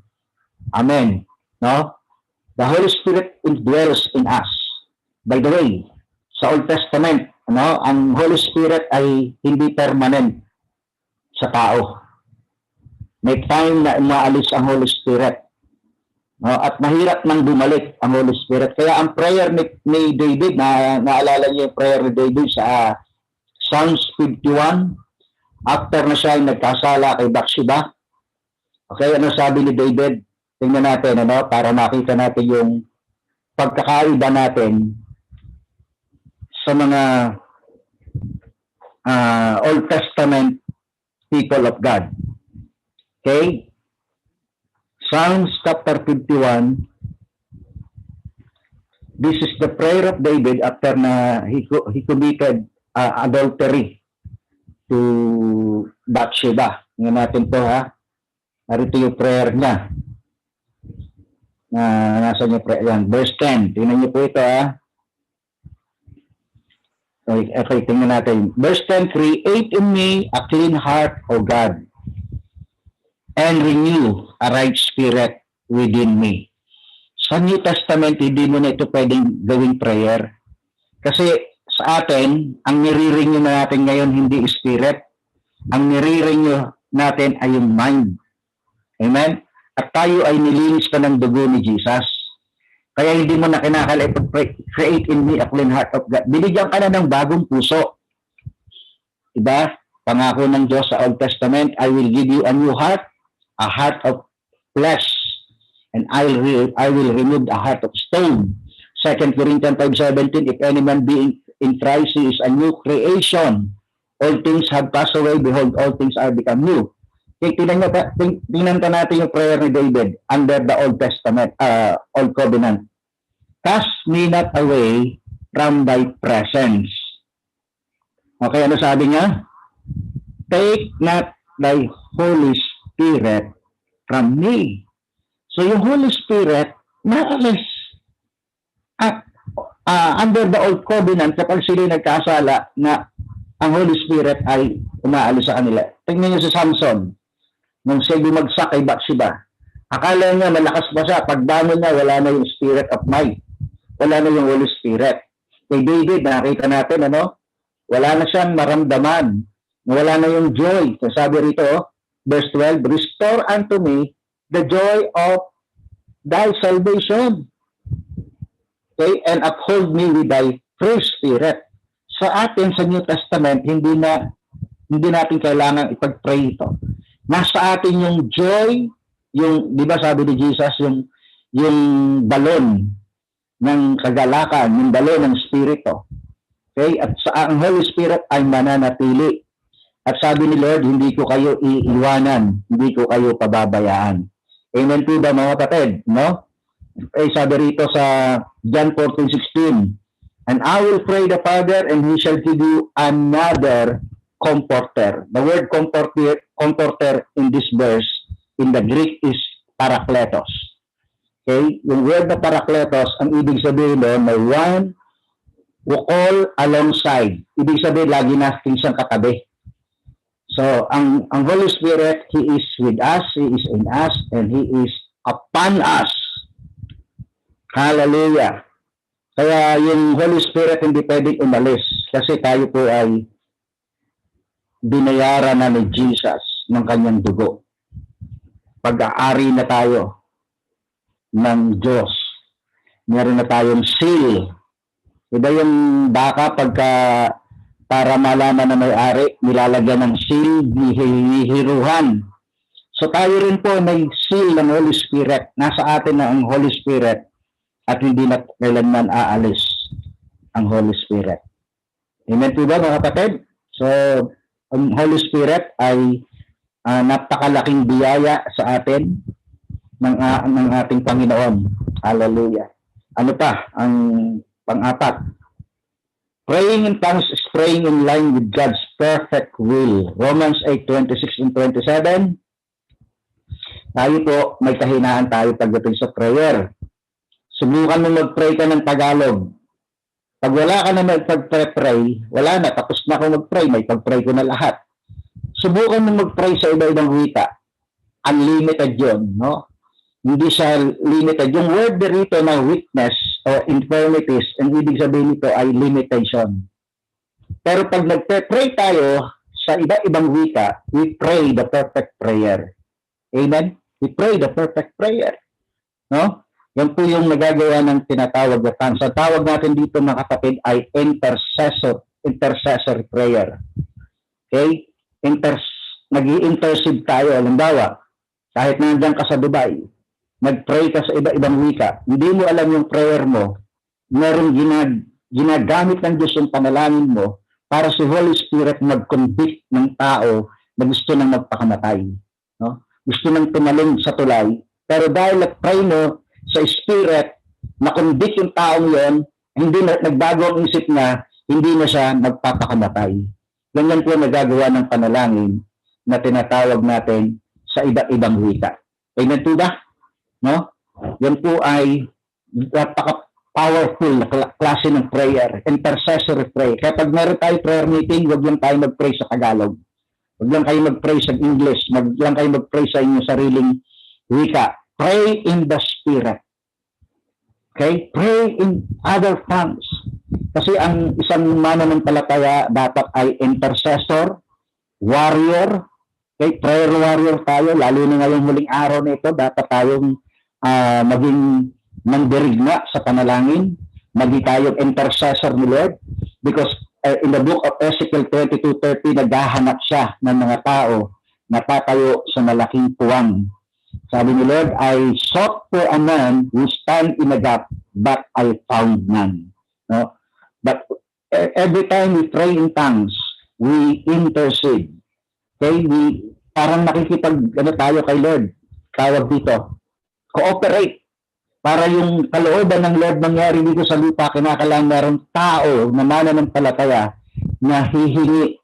Amen. No? The Holy Spirit indwells in us. By the way, sa Old Testament, ang Holy Spirit ay hindi permanent sa tao. May time na umaalis ang Holy Spirit. At mahirap nang bumalik ang Holy Spirit. Kaya ang prayer ni David, naalala niyo yung prayer ni David sa Psalms 51, after na siya ay nagkasala kay Bathsheba. Okay, ano sabi ni David? Tingnan natin, para makita natin yung pagkakaiba natin sa mga Old Testament people of God. Okay? Psalms chapter 51, this is the prayer of David after na he committed adultery to Bathsheba. Tingnan natin to ha. Narito yung prayer niya. Nasa niyo prayer yan. Verse 10. Tingnan niyo po ito ha. Okay, tingnan natin. Verse 10, create in me a clean heart, O God, and renew a right spirit within me. Sa New Testament, hindi mo na ito pwedeng gawing prayer. Kasi sa atin, ang nire-renew na natin ngayon hindi spirit. Ang nire-renew natin ay yung mind. Amen? At tayo ay nilinis pa ng dugo ni Jesus. Kaya hindi mo na kinakailangan create in me a clean heart of God. Binigyan ka na ng bagong puso. Diba? Pangako ng Diyos sa Old Testament, I will give you a new heart, a heart of flesh, and I will remove a heart of stone. 2 Corinthians 5:17, if any man be in Christ, he is a new creation. All things have passed away, behold, all things are become new. Tingnan ka natin yung prayer ni David under the Old Testament, Old Covenant. Cast me not away from thy presence. Okay, ano sabi niya? Take not thy Holy Spirit from me. So yung Holy Spirit, naalis. At under the Old Covenant, kapag sila nagkasala na ang Holy Spirit ay umaalis sa kanila. Tingnan niyo si Samson. Nung siya bumagsak kay Bathsheba, akala niya malakas pa siya. Pagbangon niya, wala na yung spirit of might. Wala na yung Holy Spirit. Kay David, nakita natin, wala na siyang maramdaman. Wala na yung joy. So sabi rito, verse 12, restore unto me the joy of thy salvation. Okay? And uphold me with thy free spirit. Sa atin, sa New Testament, hindi natin kailangan ipag-pray ito. Nasa atin yung joy, yung, di ba sabi ni Jesus, yung balon ng kagalakan, yung balon ng spirito. Okay? At ang Holy Spirit ay mananatili. At sabi ni Lord, hindi ko kayo iiwanan, hindi ko kayo pababayaan. Amen po ba mga kapatid? No? Eh, sabi rito sa John 14:16, and I will pray the Father, and He shall give you another comforter. The word comforter in this verse, in the Greek, is parakletos. Okay? Yung word na parakletos, ang ibig sabihin doon, may one who call alongside. Ibig sabihin, lagi natin siyang katabi. So, ang Holy Spirit, He is with us, He is in us, and He is upon us. Hallelujah. Kaya yung Holy Spirit hindi pwedeng umalis kasi tayo po ay binayaran na ni Jesus ng kanyang dugo. Pag-aari na tayo ng Diyos. Meron na tayong seal. Iba yung baka para malaman na may-ari, nilalagyan ng seal, hihiruhan. So tayo rin po may seal ng Holy Spirit. Nasa atin na ang Holy Spirit at hindi na kailanman aalis ang Holy Spirit. Amen po ba mga kapatid? So, ang Holy Spirit ay napakalaking biyaya sa atin ng ating Panginoon. Hallelujah. Ano pa? Ang pang-apat. Praying in tongues is praying in line with God's perfect will. Romans 8:26 and 27. Tayo po, may kahinaan tayo pagdating sa prayer. Subukan mo mag-pray ka ng Tagalog. Pag wala ka na mag-pray, wala na. Tapos na ako mag-pray, may pag-pray ko na lahat. Subukan mo mag-pray sa iba-ibang wika. Unlimited yun, no? Hindi siya limited. Yung word dito na weakness or infirmities, ang ibig sabihin nito ay limitation. Pero pag nag-pray tayo sa iba-ibang wika, we pray the perfect prayer. Amen? We pray the perfect prayer. No? Yan po yung nagagawa ng tinatawag na tongues. Ang tawag natin dito mga kapatid ay intercessor prayer. Okay? Nag-i-intercede tayo. Halimbawa, kahit nandiyan ka sa Dubai, nag-pray ka sa iba-ibang wika, hindi mo alam yung prayer mo, meron ginagamit ng Diyos yung panalangin mo para si Holy Spirit mag-convict ng tao na gusto nang magpakamatay. No? Gusto nang tumalong sa tulay. Pero dahil nag-pray mo sa Spirit, na-convict yung taong yon, hindi na, nagbago ang isip niya, hindi na siya magpapakamatay. Ganyan po nagagawa ng panalangin na tinatawag natin sa iba-ibang wika. Amen po ba? No? Yan po ay napaka-powerful na klase ng prayer, intercessory prayer. Kaya pag meron tayo prayer meeting, huwag lang tayo mag-pray sa Tagalog. Huwag lang kayo mag-pray sa English. Huwag lang kayo mag-pray sa inyong sariling wika. Pray in the Spirit. Okay? Pray in other tongues. Kasi ang isang mananampalataya dapat ay intercessor, warrior, Okay, prayer warrior tayo, lalo na ngayong huling araw na ito, dapat tayong maging mandirigma sa panalangin, maging tayong intercessor ni Lord, because in the book of Ezekiel 22:30, naghahanap siya ng mga tao na tatayo sa malaking puwang. Sabi ni Lord, I sought for a man who stand in a gap, but I found none. No? But every time we pray in tongues, we intercede. Okay? Parang tayo kay Lord. Tawag dito, cooperate. Para yung kalooban ng Lord mangyari dito sa lupa, kinakailangan merong tao na mananampalataya na hihingi,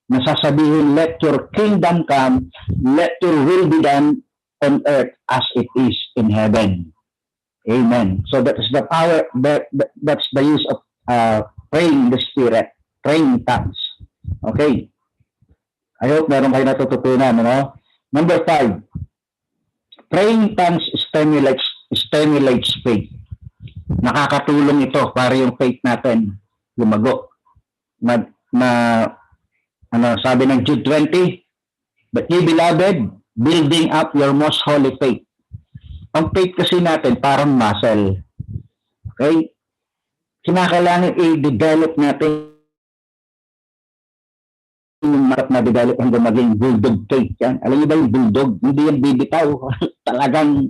na sasabihin, let your kingdom come, let your will be done on earth as it is in heaven. Amen. So that is the power, that's the use of praying the Spirit, praying tongues. Okay. I hope meron kayo natututunan. No? Number 5, praying tongues stimulates faith. Nakakatulong ito para yung faith natin lumago. Sabi ng Jude 20, but ye beloved, building up your most holy faith. Ang faith kasi natin parang muscle. Okay? Kinakailangan i-develop natin yung na-develop hanggang maging bulldog faith. Yan. Alam niyo ba yung bulldog? Hindi yan bibitaw. Talagang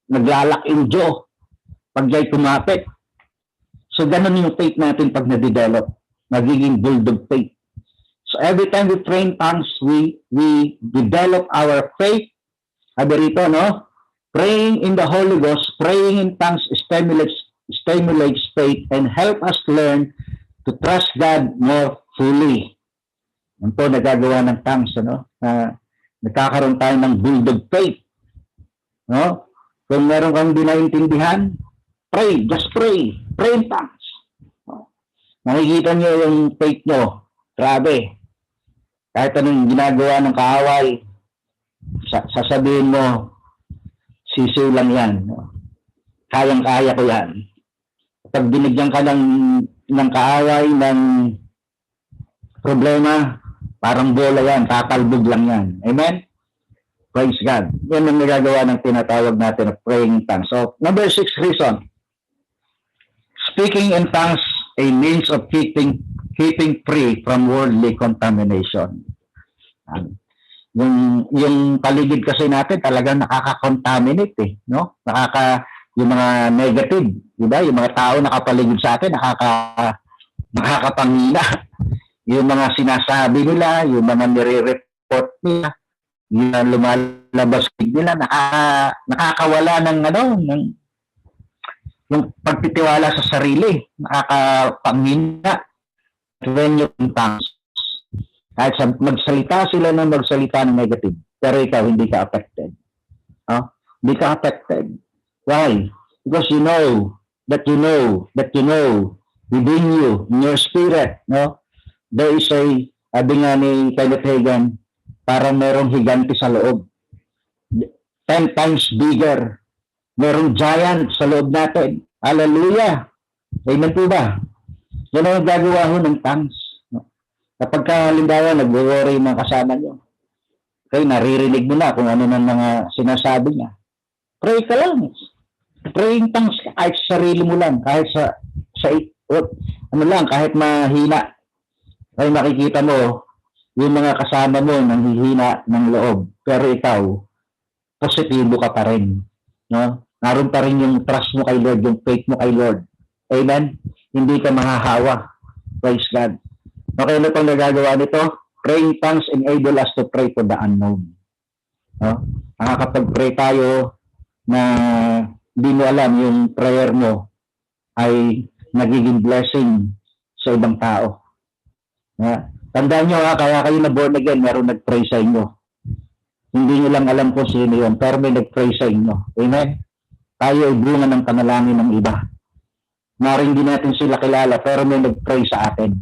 naglalak in jaw pag jay kumapit. So, ganun yung faith natin pag na-develop. Magiging bulldog faith. So, every time we pray in tongues, we develop our faith. Sabi rito, no? Praying in the Holy Ghost, praying in tongues stimulates faith and help us learn to trust God more fully. Yan po nagagawa ng tongues, ano? Nagkakaroon tayo ng bulldog faith. No? Kung meron kang di naintindihan, pray, just pray. Pray in tongues. No? Nakikita niyo yung faith niyo. Grabe. Kahit anong ginagawa ng kaaway, sasabihin mo, sisiw lang yan. No? Kayang-kaya ko yan. Pag binigyan ka ng kaaway, ng problema, parang bola yan, tatalbog lang yan. Amen? Praise God. Yan ang nagagawa ng tinatawag natin of praying in tongues. So, number 6 reason. Speaking in tongues, a means of keeping free from worldly contamination. Yung paligid kasi natin talagang nakaka-contaminate eh, no? Yung mga negative, di ba? Yung mga tao nakapaligid sa atin, nakakapangina. Yung mga sinasabi nila, yung mga nire-report nila, yung lumalabas nila, nakakawala ng yung pagtitiwala sa sarili, nakakapangina. When yung tongues, kahit magsalita sila ng negative, pero ikaw hindi ka affected. Hindi ka affected. Why? Because you know within you, in your spirit, no? There is sabi nga ni Kenneth Hagin, parang merong higante sa loob. 10 times bigger. Merong giant sa loob natin. Hallelujah! Amen po ba? Yan ang gagawa ho ng tongues. No? Kapag halimbawa, nag-worry ng kasama nyo, okay, naririnig mo na kung ano ng mga sinasabi niya. Pray ka lang. Praying tongues kahit sa sarili mo lang, kahit kahit mahina. Ay makikita mo yung mga kasama mo nanghihina ng loob, pero ikaw positibo ka pa rin, no? Naroon pa rin yung trust mo kay Lord, yung faith mo kay Lord. Amen. Hindi ka mahahawa. Praise God. Okay, ano pang nagagawa nito? Praying tongues enable us to pray for the unknown. No? Nakakapag-pray tayo na hindi mo alam yung prayer mo ay nagiging blessing sa ibang tao. Tandaan nyo kaya kayo na born again, meron nag-pray sa inyo. Hindi nyo lang alam kung sino yun, pero may nag-pray sa inyo. Amen? Tayo ay bunga ng panalangin ng iba. Maring din natin sila kilala, pero may nag-pray sa atin.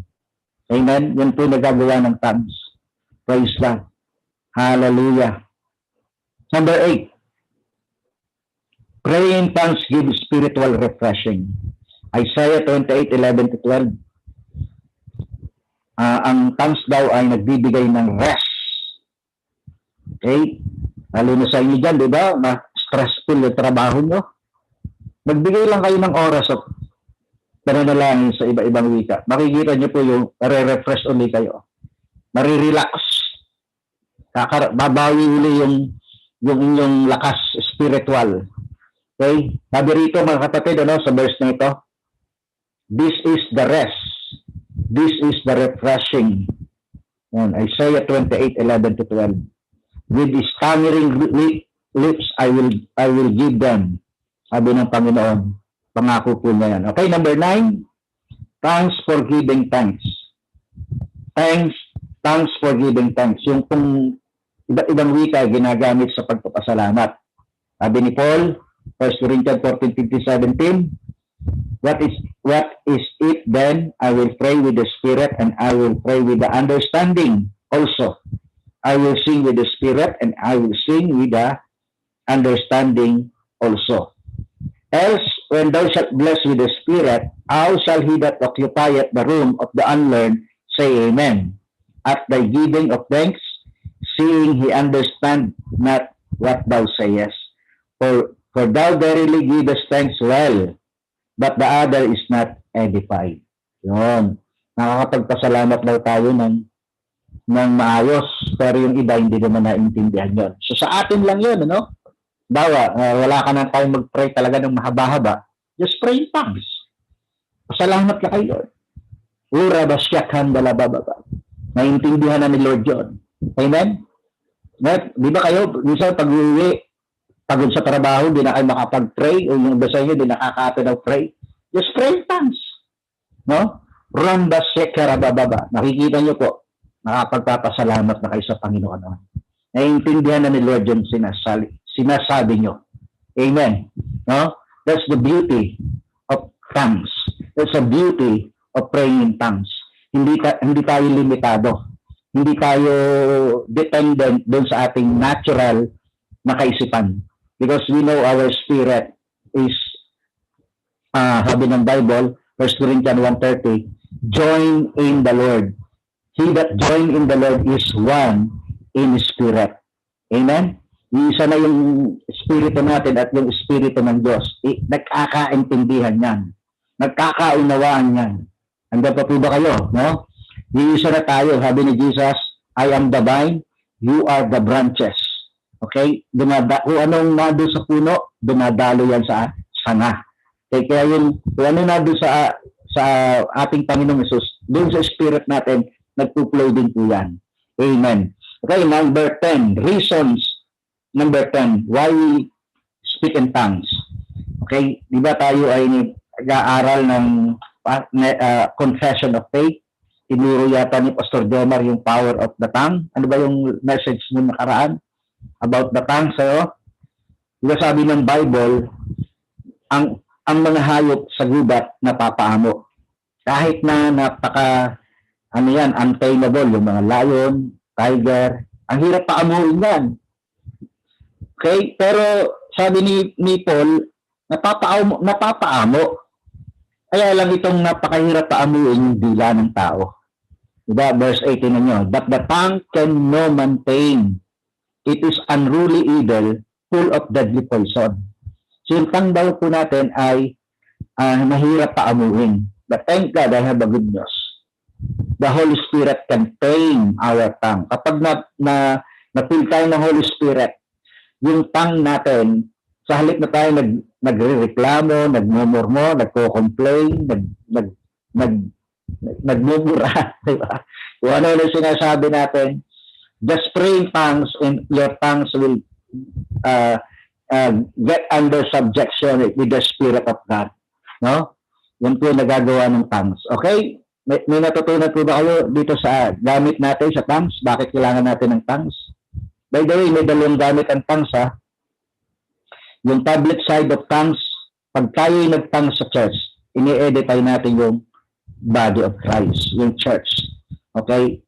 Amen? Yan po nagagawa ng tongues. Praise God. Hallelujah. Number 8. Praying tongues give spiritual refreshing. Isaiah 28:11-12. ang tongues daw ay nagbibigay ng rest. Okay? Lalo na sa inyo dyan, di ba? Stressful yung trabaho nyo. Magbigay lang kayo ng oras of pananalangin sa iba-ibang wika. Makikita nyo po yung re-refresh ulit kayo. Marirelax. Babawi uli yung inyong lakas spiritual. Okay? Sabi rito mga kapatid, sa verse na ito, this is the rest. This is the refreshing. Yan, Isaiah 28:11-12. With stammering lips, I will give them. Sabi ng Panginoon, pangako po na yan. Okay, number 9, thanks for giving thanks. Thanks for giving thanks. Yung pong iba-ibang wika ginagamit sa pagpapasalamat. Sabi ni Paul, 1 Corinthians 14:15-17, What is it then? I will pray with the Spirit and I will pray with the understanding also. I will sing with the Spirit and I will sing with the understanding also. Else, when thou shalt bless with the Spirit, how shall he that occupieth the room of the unlearned say Amen? At thy giving of thanks, seeing he understand not what thou sayest. For thou verily givest thanks well, but the other is not edified. Yun. Nakakapagpasalamat daw tayo ng maayos, pero yung iba hindi naman naintindihan yun. So sa atin lang yun, Bawa, wala ka nang time mag-pray talaga ng mahaba-haba. Just pray in tongues. Pasalamat ka kay Lord. Ura basyakhan balababa. Naintindihan na ni Lord yun. Amen? Di ba kayo, minsan pag-uwi, pagod sa trabaho, di na kayo makapag-pray, o yung iba sa inyo, di nakakata ng pray. Just pray in tongues. No? Ramba sekarababa. Nakikita nyo po, nakapagpapasalamat na kayo sa Panginoon. Naintindihan na ni Lord yung sinasabi nyo. Amen. No? That's the beauty of tongues. That's the beauty of praying in tongues. Hindi tayo limitado. Hindi tayo dependent doon sa ating natural na kaisipan. Because we know our spirit is, sabi ng Bible, 1 Corinthians 1:30, join in the Lord. He that join in the Lord is one in spirit. Amen? Isa na yung espiritu natin at yung espiritu ng Diyos. Nagkakaintindihan yan. Nagkakaunawaan yan. Hanggang pa po ba kayo? No? Iisa na tayo. Sabi ni Jesus, I am the vine, you are the branches. Okay? Kung anong nado sa puno, dumadalo yan sa sanga. Okay? Kaya kung ano nado sa ating Panginoong Hesus, doon sa spirit natin, nagpo-flow din po yan. Amen. Okay, number 10, reasons. Number 10, why we speak in tongues. Okay, di ba tayo ay nag-aaral ng confession of faith? Tinuro yata ni Pastor Jomar yung power of the tongue. Ano ba yung message mo nakaraan about the tongue sa'yo? Di ba sabi ng Bible, ang mga hayop sa gubat napapaamo. Kahit na untamable, yung mga lion, tiger, ang hirap paamuin yan. Okay? Pero sabi ni Paul, napapaamo. Kaya lang itong napakahirap paamuin yung dila ng tao. Diba? Verse 18 na nyo. But the tongue can no man tame. It is unruly evil, full of deadly poison. So yung tongue daw po natin ay mahirap paamuin. But thank God I have a good news. The Holy Spirit can tame our tongue. Kapag na-feel tayo ng Holy Spirit, yung tongue natin, sa halip na tayo nagre-reklamo, nagmumurmo, nagko-complain, nagmumura, diba? Kung ano yung sinasabi natin, just pray in tongues and your tongues will get under subjection with the Spirit of God. No? Yan po yung nagagawa ng tongues. Okay? May natutunan po ba kayo dito sa gamit natin sa tongues? Bakit kailangan natin ng tongues? By the way, may dalawang gamit ang tongues ha. Yung public side of tongues, pag tayo nag-tongues sa church, ini-edify natin yung body of Christ, yung church. Okay?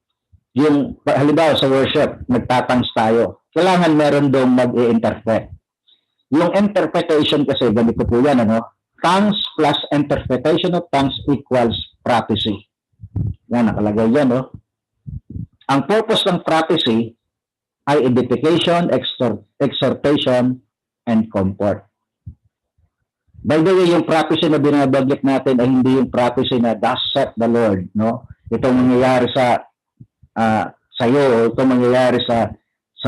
Yung, halimbawa sa worship, nagtatangs tayo. Kailangan meron doon mag-i-interpret. Yung interpretation kasi, ganito po yan, Tongues plus interpretation of tongues equals prophecy. Yan, nakalagay yan, no? Ang purpose ng prophecy ay edification, exhortation, and comfort. By the way, yung prophecy na binabanggit natin ay hindi yung prophecy na thus saith the Lord, no? Itong mangyayari sa sa'yo, itong mangyayari sa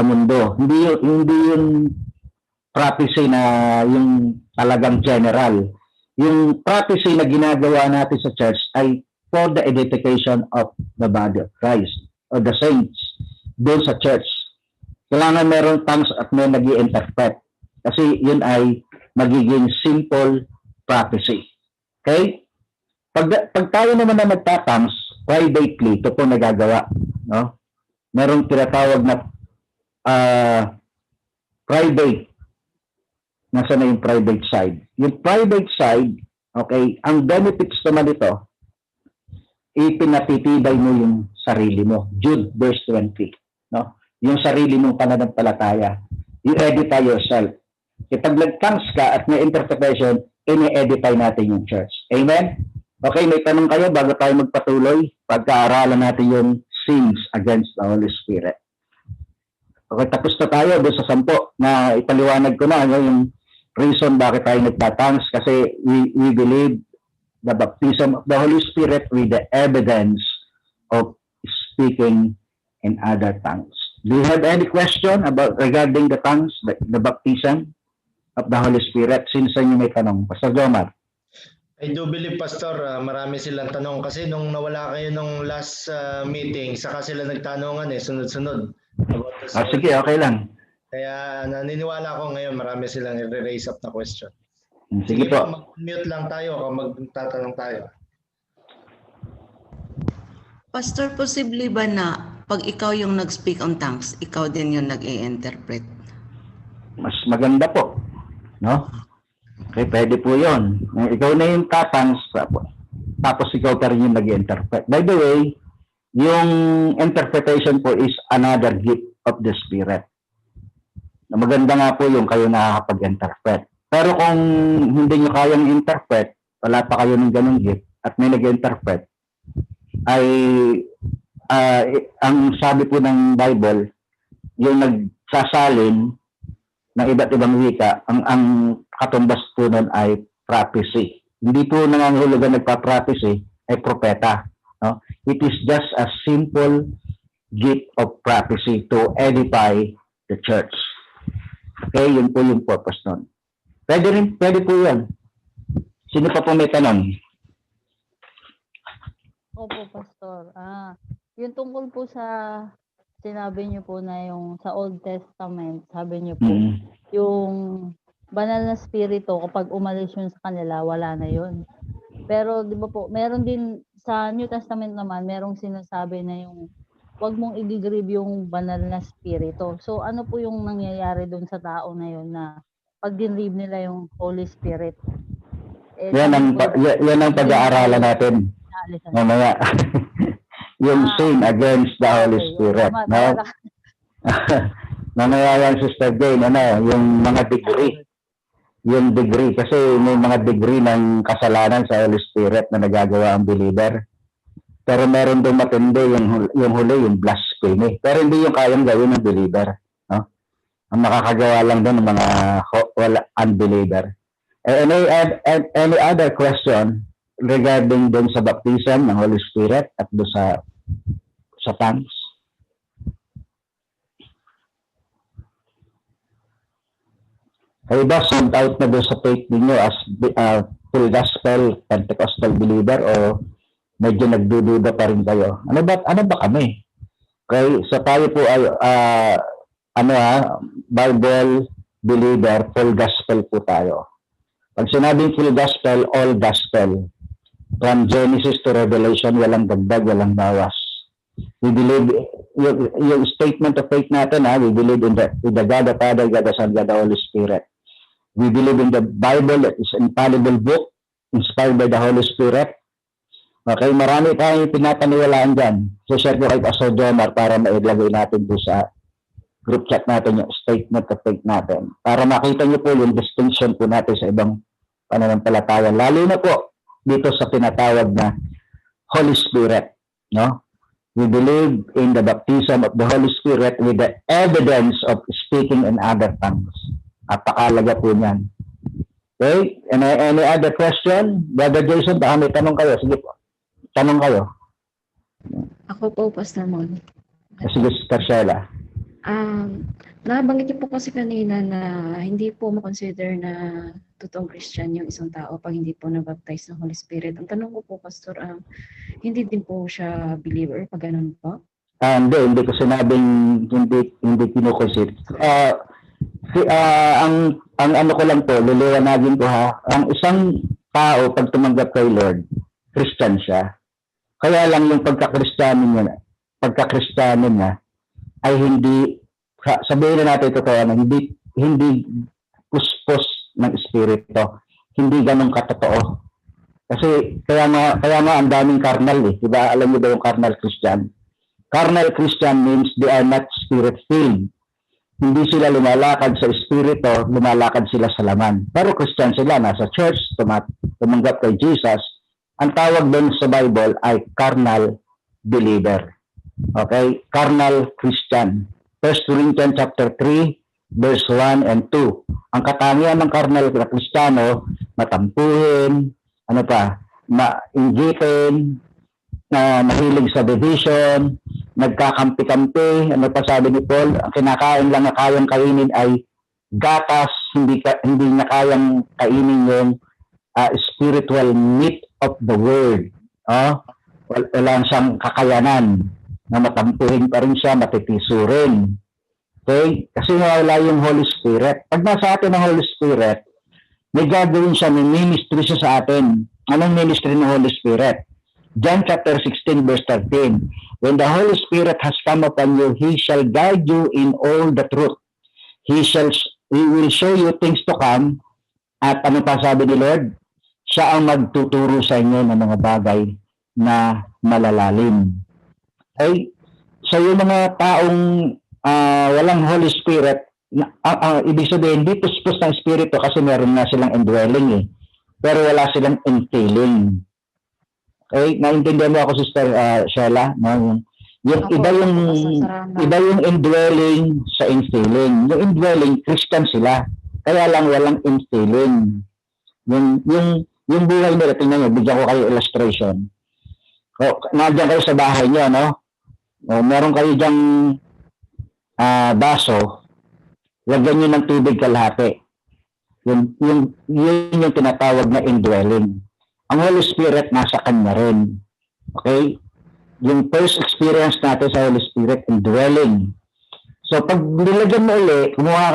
mundo. Hindi yung prophecy na yung talagang general. Yung prophecy na ginagawa natin sa church ay for the edification of the body of Christ or the saints doon sa church. Kailangan meron tongues at may nag-i-interpret. Kasi yun ay magiging simple prophecy. Okay? Pag tayo naman na nagtatangs, privately, ito po nagagawa. No? Merong tinatawag na private. Nasa na yung private side? Yung private side, okay, ang benefits naman ito, ipinatitibay mo yung sarili mo. Jude verse 20. No? Yung sarili mong pananampalataya. You edify yourself. Kapag nag-tongues ka at may interpretation, ini-edify natin yung church. Amen? Okay, may tanong kayo bago tayo magpatuloy. Pagkaaralan natin yung sins against the Holy Spirit. Okay, tapos na tayo doon sa 10 na ipaliwanag ko na yung reason bakit tayo nagtatangs. Kasi we believe the baptism of the Holy Spirit with the evidence of speaking in other tongues. Do you have any question about regarding the tongues, the baptism of the Holy Spirit? Sino sa inyo may tanong? Pastor Jomar. I do believe, Pastor, marami silang tanong kasi nung nawala kayo nung last meeting, saka sila nagtanongan sunod-sunod. Sige, okay lang. Kaya naniniwala ko ngayon marami silang i-raise up na question. Sige po. Mag-mute lang tayo o magtatanong tayo. Pastor, posible ba na pag ikaw yung nag-speak on tongues, ikaw din yung nag-i-interpret? Mas maganda po. No? Okay, pwede po yun. Ikaw na yung tatangs, tapos ikaw pa rin yung nag-interpret. By the way, yung interpretation po is another gift of the Spirit. Maganda nga po yung kayo nakakapag-interpret. Pero kung hindi nyo kayang interpret, wala pa kayo ng ganung gift, at may nag-interpret, ay ang sabi po ng Bible, yung nagsasalin ng iba't ibang wika, ang katumbas po nun ay prophecy. Hindi po nangangahulugan nagpa-prophecy ay propeta. No? It is just a simple gift of prophecy to edify the church. Okay, yun po yung purpose nun. Pwede po yun. Sino pa po may tanong? Opo, Pastor. Yung tungkol po sa sinabi niyo po na yung sa Old Testament, sabi niyo po, yung banal na spirito, kapag umalis yun sa kanila, wala na yun. Pero di ba po, meron din sa New Testament naman, merong sinasabi na yung wag mong i-grieve yung banal na spirito. So ano po yung nangyayari doon sa tao na yun na pag dinrive nila yung Holy Spirit? Yan ang pag-aaralan natin. Mamaya. Yung sin against the Holy Spirit. No? Mamaya yan, Sister Jane, yung mga degree. Yung degree. Kasi may mga degree ng kasalanan sa Holy Spirit na nagagawa ang believer. Pero meron doon matindi yung huli, yung blasphemy. Pero hindi yung kayang gawin ng believer. No? Ang makakagawa lang doon ng mga unbeliever. Any other question regarding doon sa baptism ng Holy Spirit at doon sa tongues? Kayo ba sold out na doon sa faith ninyo as full gospel Pentecostal believer o medyo nagdududa pa rin kayo? Ano ba kami? Okay, so tayo po ay Bible believer, full gospel po tayo. Pag sinabing full gospel, all gospel. From Genesis to Revelation, walang dagdag, walang bawas. We believe, yung statement of faith natin, we believe in the God the Father, God the Son, God the Holy Spirit. We believe in the Bible, that is an infallible book, inspired by the Holy Spirit. Okay, marami tayong pinapaniwalaan dyan. So, share ko kay Pastor Jomar para mailagay natin doon sa group chat natin yung statement of faith natin. Para makita nyo po yung distinction po natin sa ibang pananampalataya. Lalo na po dito sa tinatawag na Holy Spirit. No? We believe in the baptism of the Holy Spirit with the evidence of speaking in other tongues. Napakalaga po niyan. Okay? Any other question? Brother Jason, baka may tanong kayo. Sige po. Tanong kayo. Ako po, Pastor Mon. Sige, Sister Sheila. Nabanggit niyo po kasi kanina na hindi po makonsider na totoong Christian yung isang tao pag hindi po nabaptize ng Holy Spirit. Ang tanong ko po, Pastor, hindi din po siya believer pag ganun po? Hindi ko sinabing hindi kinukonsider. Ang ano ko lang po, liliwanagin ko ha, ang isang tao pag tumanggap kay Lord, Christian siya. Kaya lang yung pagka-Kristiyano niya ay hindi, sabihin na natin ito kaya na hindi puspos ng Espiritu. Hindi ganun katotoo. Kasi kaya nga ang daming carnal eh. Diba? Alam niyo ba yung carnal Christian? Carnal Christian means they are not spirit-filled. Hindi sila lumalakad sa Espiritu, lumalakad sila sa laman. Pero Christian sila, nasa church, tumanggap kay Jesus. Ang tawag doon sa Bible ay carnal believer. Okay? Carnal Christian. 1 Corinthians chapter 3, verse 1 and 2. Ang katangian ng carnal na Kristiyano, matampuhin, mainggitin, mahilig sa division, nagkakampi-kampi, ano pa sabi ni Paul, ang kinakain lang na kayang kainin ay gatas, hindi na kayang kainin yung spiritual meat of the word. Wala siyang kakayanan na matampuhin pa rin siya, matitisurin. Okay? Kasi wala yung Holy Spirit. Pag nasa atin ang Holy Spirit, may gagawin siya, may ministry siya sa atin. Anong ministry ng Holy Spirit? John chapter 16 verse 13. When the Holy Spirit has come upon you, He shall guide you in all the truth. He will show you things to come. At ano pa sabi ni Lord? Siya ang magtuturo sa inyo ng mga bagay na malalalim. Okay? So yung mga taong walang Holy Spirit, ibig sabihin, hindi puspos ng Espiritu kasi meron na silang indwelling eh. Pero wala silang infilling. Okay? Naintindihan mo ako, Sister Sheila? No? Iba yung indwelling sa infilling. Yung indwelling, Christian sila. Kaya lang walang infilling. Yung buhay nila, tingnan nyo, bigyan ko kayo illustration. Nandiyan kayo sa bahay nyo, no? Meron kayo dyang baso, lagyan nyo ng tubig kalahati. Yun yung tinatawag na indwelling. Ang Holy Spirit nasa kanya rin. Okay? Yung first experience natin sa Holy Spirit, indwelling. So pag nilagyan mo ulit, kumuha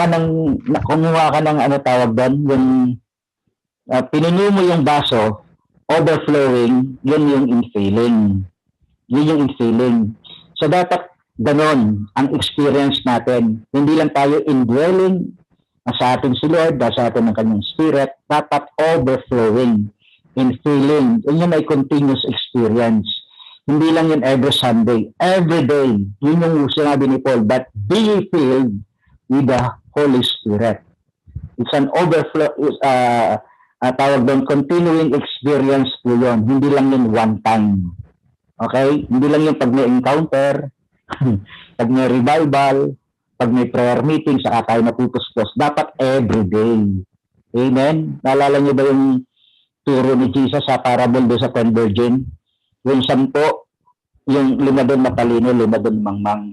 ka ng ano tawag doon, yung pinuno mo yung baso, overflowing, yun yung infilling. Yun yung infilling. So dapat ganon ang experience natin. Hindi lang tayo indwelling, sa atin si Lord, sa atin ng kanyang Spirit, dapat overflowing, infilling. Yun yung may continuous experience. Hindi lang yun every Sunday, every day. Yun yung sinabi ni Paul, but be filled with the Holy Spirit. It's an overflow, tawag doon, continuing experience po yun. Hindi lang yun one time. Okay? Hindi lang yung pag may encounter, pag may revival, pag may prayer meeting, saka tayo napupuspos. Dapat every day. Amen? Naalala niyo ba yung turo ni Jesus sa parable doon sa 10 virgin? Yung 10, yung 5 doon matalino, 5 doon mangmang.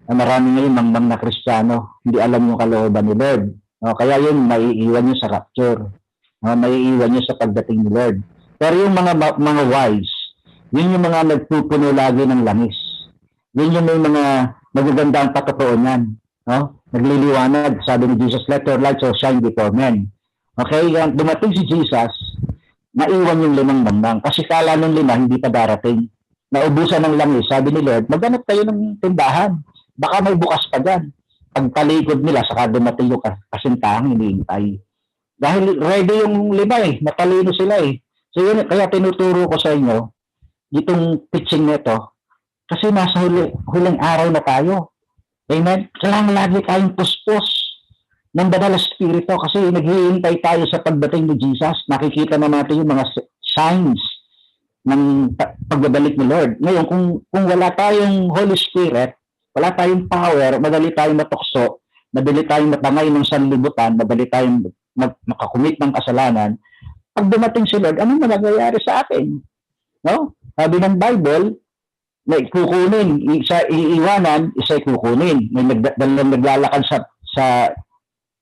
Marami ngayon mangmang na Kristiyano. Hindi alam yung kalooban ni Lord. Kaya yun, maiiwan nyo sa rapture. Maiiwan nyo sa pagdating ni Lord. Pero yung mga wise, yun yung mga nagpupuno lagi ng langis. Yun yung may mga magagandang patotoo niyan. Nagliliwanag. Sabi ni Jesus, let your light so shine before men. Okay? Dumating si Jesus, naiwan yung 5 mangmang. Kasi kala ng 5, hindi pa darating. Naubusan ng langis. Sabi ni Lord, maghanap kayo ng tindahan. Baka may bukas pa dyan. Pagtalikod nila, saka dumating yung kasintahang hinihintay. Dahil ready yung 5 natalino sila eh. So yun, kaya tinuturo ko sa inyo, itong teaching nito, kasi nasa huling araw na tayo. Amen? Kailangan lagi tayong puspos ng banal na Espiritu kasi naghihintay tayo sa pagdating ni Jesus. Nakikita na natin yung mga signs pagbabalik ni Lord. Ngayon, kung wala tayong Holy Spirit, wala tayong power, madali tayong matukso, madali tayong matangay ng sanlibutan, madali tayong makakumit ng kasalanan. Pag dumating si Lord, ano mangyayari sa atin? No? Sabi ng Bible, may kukunin, isa iiwanan, isa kukunin. May naglalakad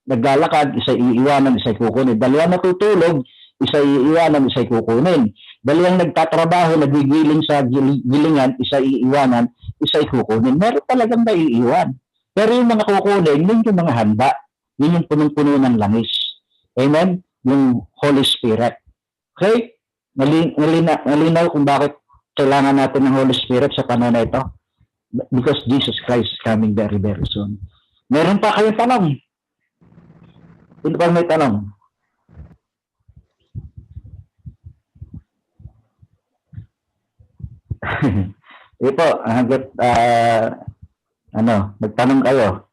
naglalakad, isa iiwanan, isa kukunin. Dalawa natutulog, isa iiwanan, isa kukunin. Dalawang nagtatrabaho, nagigiling sa gilingan, isa iiwanan, isa kukunin. Meron talagang naiiwan. Pero yung mga kukunin, yun yung mga handa. Yun yung punong-puno ng langis. Amen? Yung Holy Spirit. Okay? Nalinaw kung bakit kailangan natin ng Holy Spirit sa panahon na ito. Because Jesus Christ is coming very, very soon. Meron pa kayong tanong? Sino pa may tanong? Ito, hanggat magtanong kayo.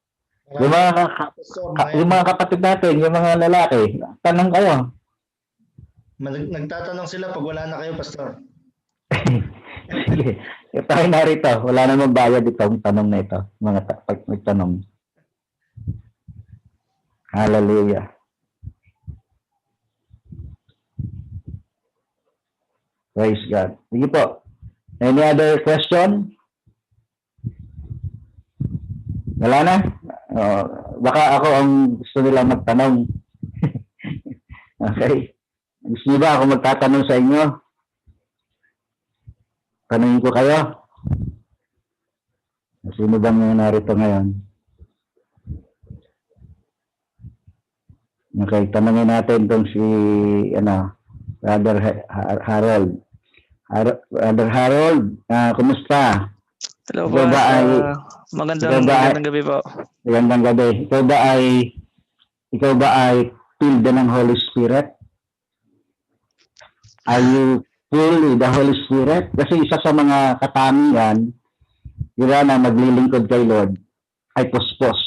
Yung mga kapatid natin, yung mga lalaki, tanong kayo. Nagtatanong sila pag wala na kayo, Pastor. Sige, tayo narito. Wala namang bayad itong tanong na ito. Pag magtanong. Hallelujah. Praise God. Sige po. Any other question? Wala na? Baka ako ang gusto nila magtanong. Okay. Gusto niyo ba ako magtatanong sa inyo? Tanungin ko kayo. Sino bang narito ngayon? Okay, tanungin natin itong si Brother Harold. Brother Harold, kumusta? Hello po. Magandang gabi po. Magandang gabi. Ikaw ba ay filled ng Holy Spirit? Are you full with the Holy Spirit? Kasi isa sa mga katangian, na maglilingkod kay Lord, ay puspos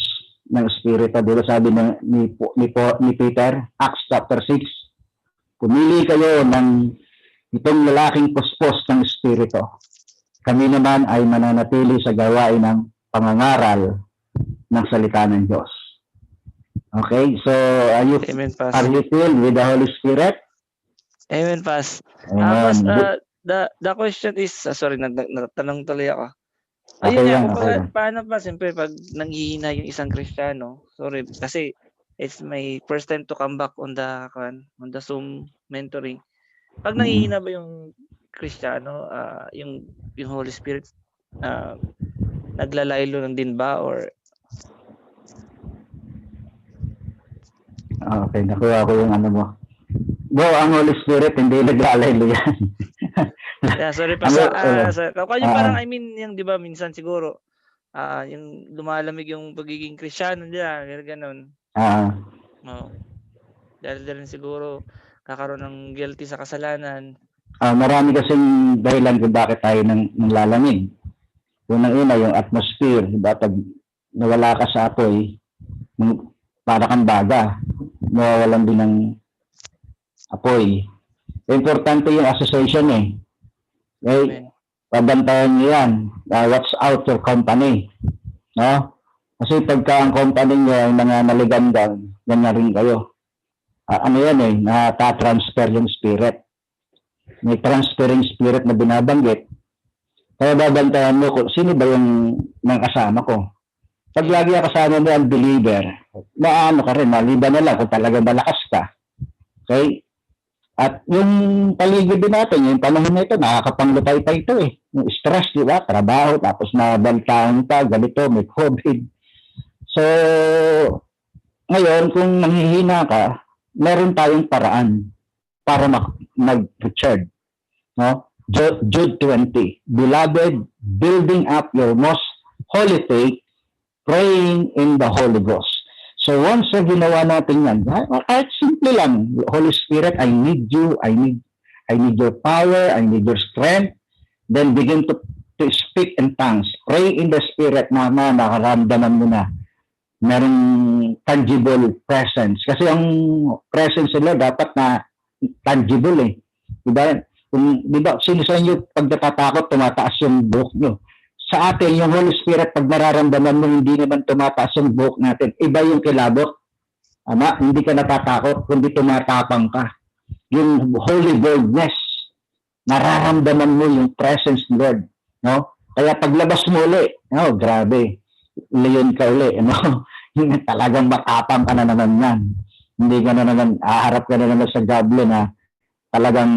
ng Espiritu. Dito sabi ni Peter, Acts chapter 6, pumili kayo ng itong lalaking puspos ng Espiritu. Kami naman ay mananatili sa gawain ng pangangaral ng salita ng Diyos. Okay, so are you filled with the Holy Spirit? Amen, Pas. The question is, sorry, nagtanong tuloy ako. Ayun paano pa, siyempre, pag nanghihina yung isang Kristiyano, sorry, kasi it's my first time to come back on the Zoom mentoring. Pag nanghihina ba yung Kristiyano, yung Holy Spirit, naglalaylo lang din ba, or? Okay, nakuha ko yung mo. Ang Holy Spirit, hindi naglalaylo yan. Yeah, sorry pa parang yung 'di ba minsan siguro yung lumalamig yung pagiging Kristiyano nila, gano'n. Dahil rin siguro kakaroon ng guilty sa kasalanan. Marami kasing dahilan kung bakit tayo nang lalamig. Unang-una yung atmosphere, diba? Pag nawala ka sa apoy, para kang baga, mawawalan din ng apoy. Importante yung association Okay? Pabantayan niyo yan. Watch out your company. No? Kasi pagka ang company niyo ay mga maligandang, yan na rin kayo. Nata-transfer yung spirit. May transferring spirit na binabanggit. Kaya babantayan mo kung sino ba yung kasama ko. Pag lagi kasama mo ang believer, maano ka rin, maliban na lang kung talagang malakas ka. Okay? At yung paligid din natin, yung panahon na ito, nakakapanglupay-tay ito Yung stress, di ba? Trabaho, tapos nabantaan ka, ganito, may COVID. So, ngayon, kung nanghihina ka, meron tayong paraan para mag-recharge. No? Jude 20, Beloved, building up your most holy faith, praying in the Holy Ghost. So once ginawa natin yan, kahit simple lang, Holy Spirit, I need you, I need your power, I need your strength. Then begin to speak in tongues. Pray in the Spirit na nakaramdaman mo na. Merong tangible presence. Kasi ang presence nila dapat na tangible Diba? Kung, di ba, sino sa inyo, pag natatakot, tumataas yung buhok nyo. Sa atin, yung Holy Spirit, pag nararamdaman mo, hindi naman tumataas yung buhok natin. Iba yung kilabot. Ama, hindi ka natatakot, kundi tumatapang ka. Yung holy boldness, nararamdaman mo yung presence ng Lord. No? Kaya paglabas mo uli, oh, grabe, leon ka uli. No? Talagang matapang ka na naman yan. Hindi ka na naman, aharap ka na naman sa gable na talagang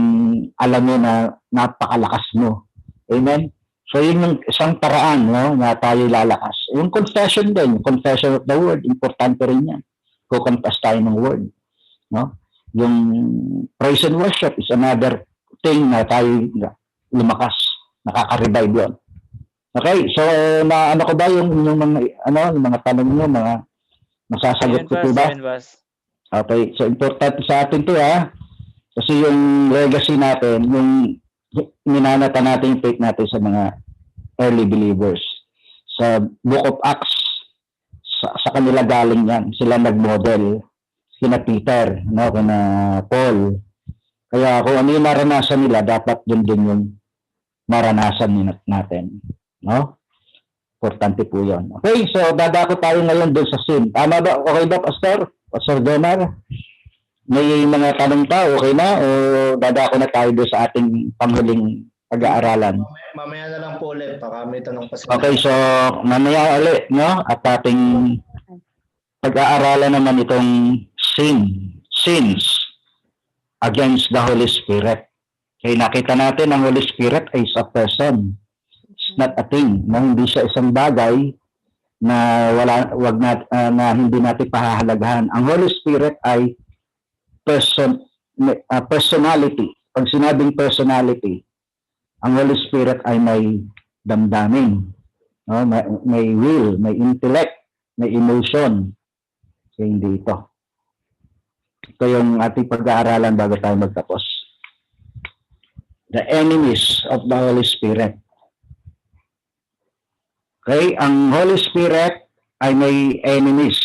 alam mo na napakalakas mo. Amen? So, yun yung isang paraan, no, na tayo lalakas. Yung confession din, confession of the word, importante rin yan. Kukonfess tayo ng word. No? Yung praise and worship is another thing na tayo lumakas. Nakaka-revive yun. Okay, so ano ko ba yung mga tanong nyo, mga masasagot ko po ba? Okay, so importante sa atin to kasi yung legacy natin, yung minanata natin yung faith natin sa mga early believers. Sa Book of Acts, sa kanila galing yan. Sila nag-model. Sina Peter, no, kina Paul. Kaya kung ano yung maranasan nila, dapat yun din yung maranasan natin. No? Importante po yun. Okay, so dadako tayo ngayon doon sa sin. Tama ba? Okay ba, Pastor? Pastor Donar? May mga tanong pa, okay na? O dadako na tayo doon sa ating panghuling pag-aaralan? Mamaya na lang po ulit, baka may tanong pa sila. Okay, so mamaya ulit, no? At ating pag-aaralan naman itong sins against the Holy Spirit. Okay, nakita natin ang Holy Spirit is a person. It's not a thing. No? Hindi siya isang bagay na na hindi natin pahahalagahan. Ang Holy Spirit ay personality. Pag sinabing personality, ang Holy Spirit ay may damdamin, no? May will, may intellect, may emotion. So, hindi ito. Ito yung ating pag-aaralan bago tayo magtapos. The enemies of the Holy Spirit. Okay, ang Holy Spirit ay may enemies.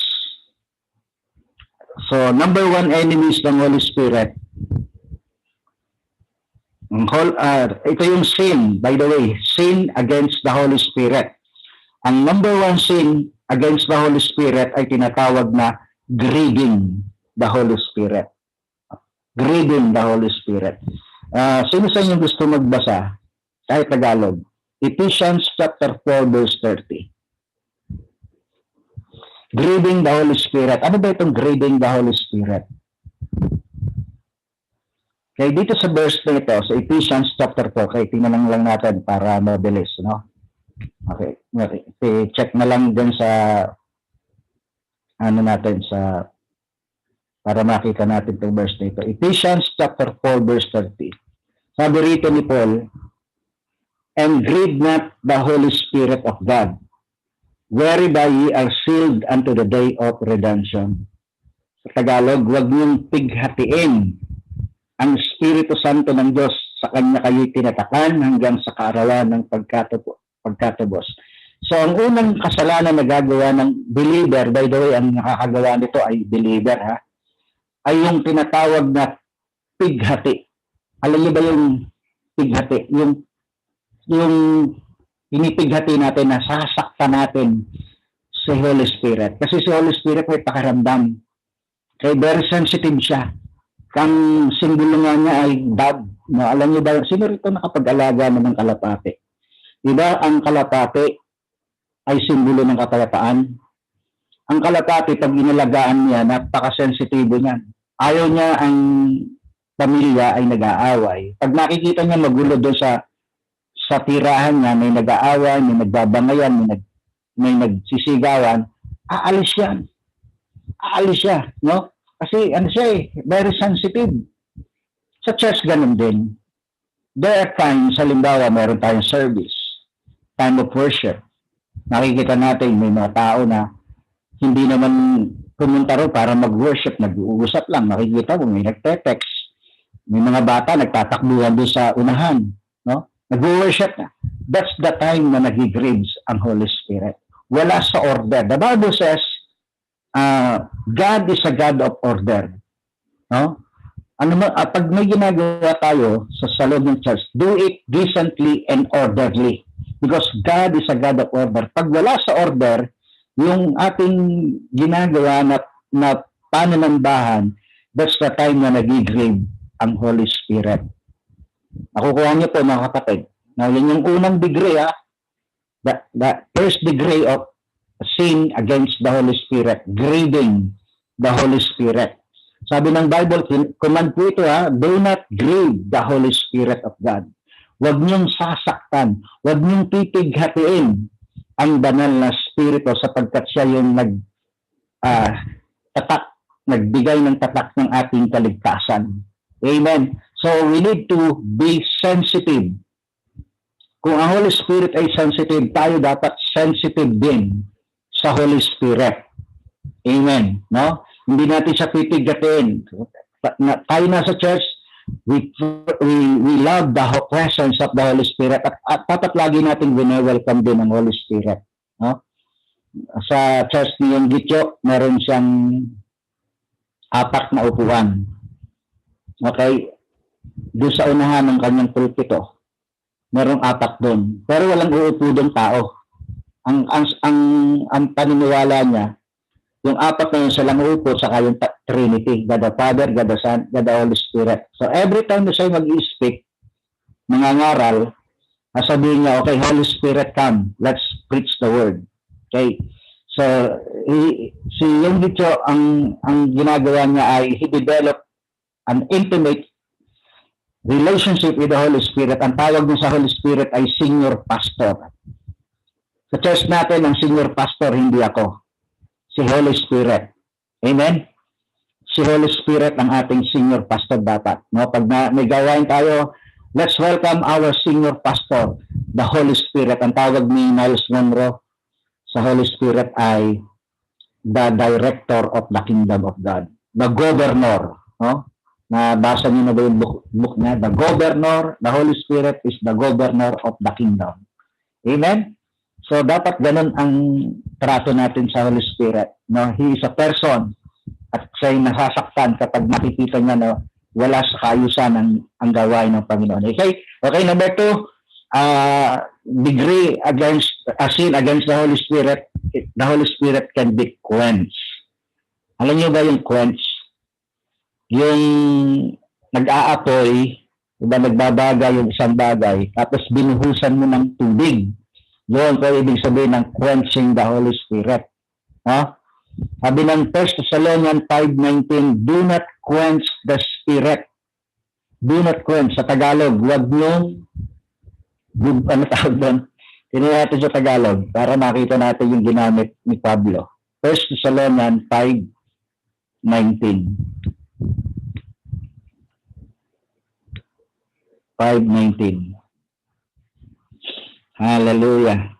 So, number one enemies ng Holy Spirit. Ito yung sin, by the way. Sin against the Holy Spirit. Ang number one sin against the Holy Spirit ay tinatawag na grieving the Holy Spirit. Grieving the Holy Spirit. Sino sa inyo gusto magbasa? Kahit Tagalog. Ephesians chapter 4 verse 30. Grieving the Holy Spirit. Ano ba itong grieving the Holy Spirit? Okay, dito sa verse na ito, sa Ephesians chapter 4, okay, tingnan lang natin para mabilis, no? Okay, check na lang din sa para makita natin itong verse na ito. Ephesians chapter 4 verse 30. Sabi rito ni Paul, and grieve not the Holy Spirit of God, whereby ye are sealed unto the day of redemption. Sa Tagalog, huwag niyong pighatiin ang Espiritu Santo ng Diyos, sa Kanya kayo'y tinatakan hanggang sa kaarawan ng pagkatubos. So, ang unang kasalanan na gagawa ng believer, by the way, ang nakakagawa nito ay believer, ay yung tinatawag na pighati. Alam niyo ba yung pighati? Yung pinipighati natin na sasaktan natin si Holy Spirit. Kasi si Holy Spirit may pakaramdam. Kaya very sensitive siya. Ang simbolo nga niya ay dove. No, alam niyo ba, sino rito nakapag-alaga ng kalapate? Diba ang kalapate ay simbolo ng kapayapaan? Ang kalapate, pag inalagaan niya, napaka-sensitibo niyan. Ayaw niya ang pamilya ay nag-aaway. Pag nakikita niya magulo doon sa tirahan niya, may nag-aaway, may nagbabangayan, may nagsisigawan, aalis yan. Aalis siya, no? Kasi ano siya very sensitive. Sa church ganun din. There are times, halimbawa, meron tayong service, time of worship. Nakikita natin may mga tao na hindi naman pumunta ro para mag-worship, nag-uusap lang. Nakikita mo, may nagte-text. May mga bata nagtatakbuhan doon sa unahan, no? Nag-worship na. That's the time na nag-grieves ang Holy Spirit. Wala sa order. The Bible says, God is a God of order. No? Pag may ginagawa tayo sa loob ng church, do it decently and orderly. Because God is a God of order. Pag wala sa order, yung ating ginagawa na pananambahan, that's the time na nag-grieve ang Holy Spirit. Nakukuha niyo po mga kapatid. Now, yun yung unang degree, the first degree of sin against the Holy Spirit, grieving the Holy Spirit. Sabi ng Bible, command po ito, do not grieve the Holy Spirit of God. Huwag niyong sasaktan, huwag niyong pipighatiin ang banal na Espiritu sapagkat siya yung nagbigay ng tatak ng ating kaligtasan. Amen. So we need to be sensitive. Kung ang Holy Spirit ay sensitive, tayo dapat sensitive din sa Holy Spirit. Amen. No? Hindi natin siya pipighatiin. Tayo nasa church, we love the presence of the Holy Spirit at dapat lagi natin wini-welcome din ang Holy Spirit. No? Sa church ni Yung Gityo, meron siyang 4 na upuan. Okay? Doon sa unahan ng kanyang pulpito, merong 4 doon. Pero walang uupo doon tao. Ang paniniwala niya, yung 4 na yun silang uupo saka yung Trinity, God the Father, God the Son, God the Holy Spirit. So every time na siya mag-i-speak, mangangaral, sabihin niya, okay, Holy Spirit, come, let's preach the word. Okay? So, si Yung Gityo, ang ginagawa niya ay he developed an intimate relationship with the Holy Spirit. Ang tawag niya sa Holy Spirit ay senior pastor. Sa church natin, ang senior pastor, hindi ako. Si Holy Spirit. Amen? Si Holy Spirit ang ating senior pastor dapat. No? Pag may gawain tayo, let's welcome our senior pastor, the Holy Spirit. Ang tawag ni Miles Monroe sa Holy Spirit ay the director of the kingdom of God. The governor. No? Nabasa niyo na ba yung book niya? The governor, the Holy Spirit is the governor of the kingdom. Amen? So, dapat ganun ang trato natin sa Holy Spirit. No? He is a person at siya'y nasasaktan kapag nakikita niya na wala sa kaayusan ang gawain ng Panginoon. Okay? Okay, number 2, degree against sin against the Holy Spirit. The Holy Spirit can be quenched. Alam niyo ba yung quench? Yung nag-aapoy, diba, nagbabaga yung isang bagay, tapos binuhusan mo ng tubig. Yun ko ibig sabihin ng quenching the Holy Spirit. Sabi ng 1 Thessalonians 5:19, do not quench the Spirit. Do not quench. Sa Tagalog, huwag niyong, ano tawag doon? Tingnan natin sa Tagalog para makita natin yung ginamit ni Pablo. 1 Thessalonians 5:19. 5:19. Hallelujah.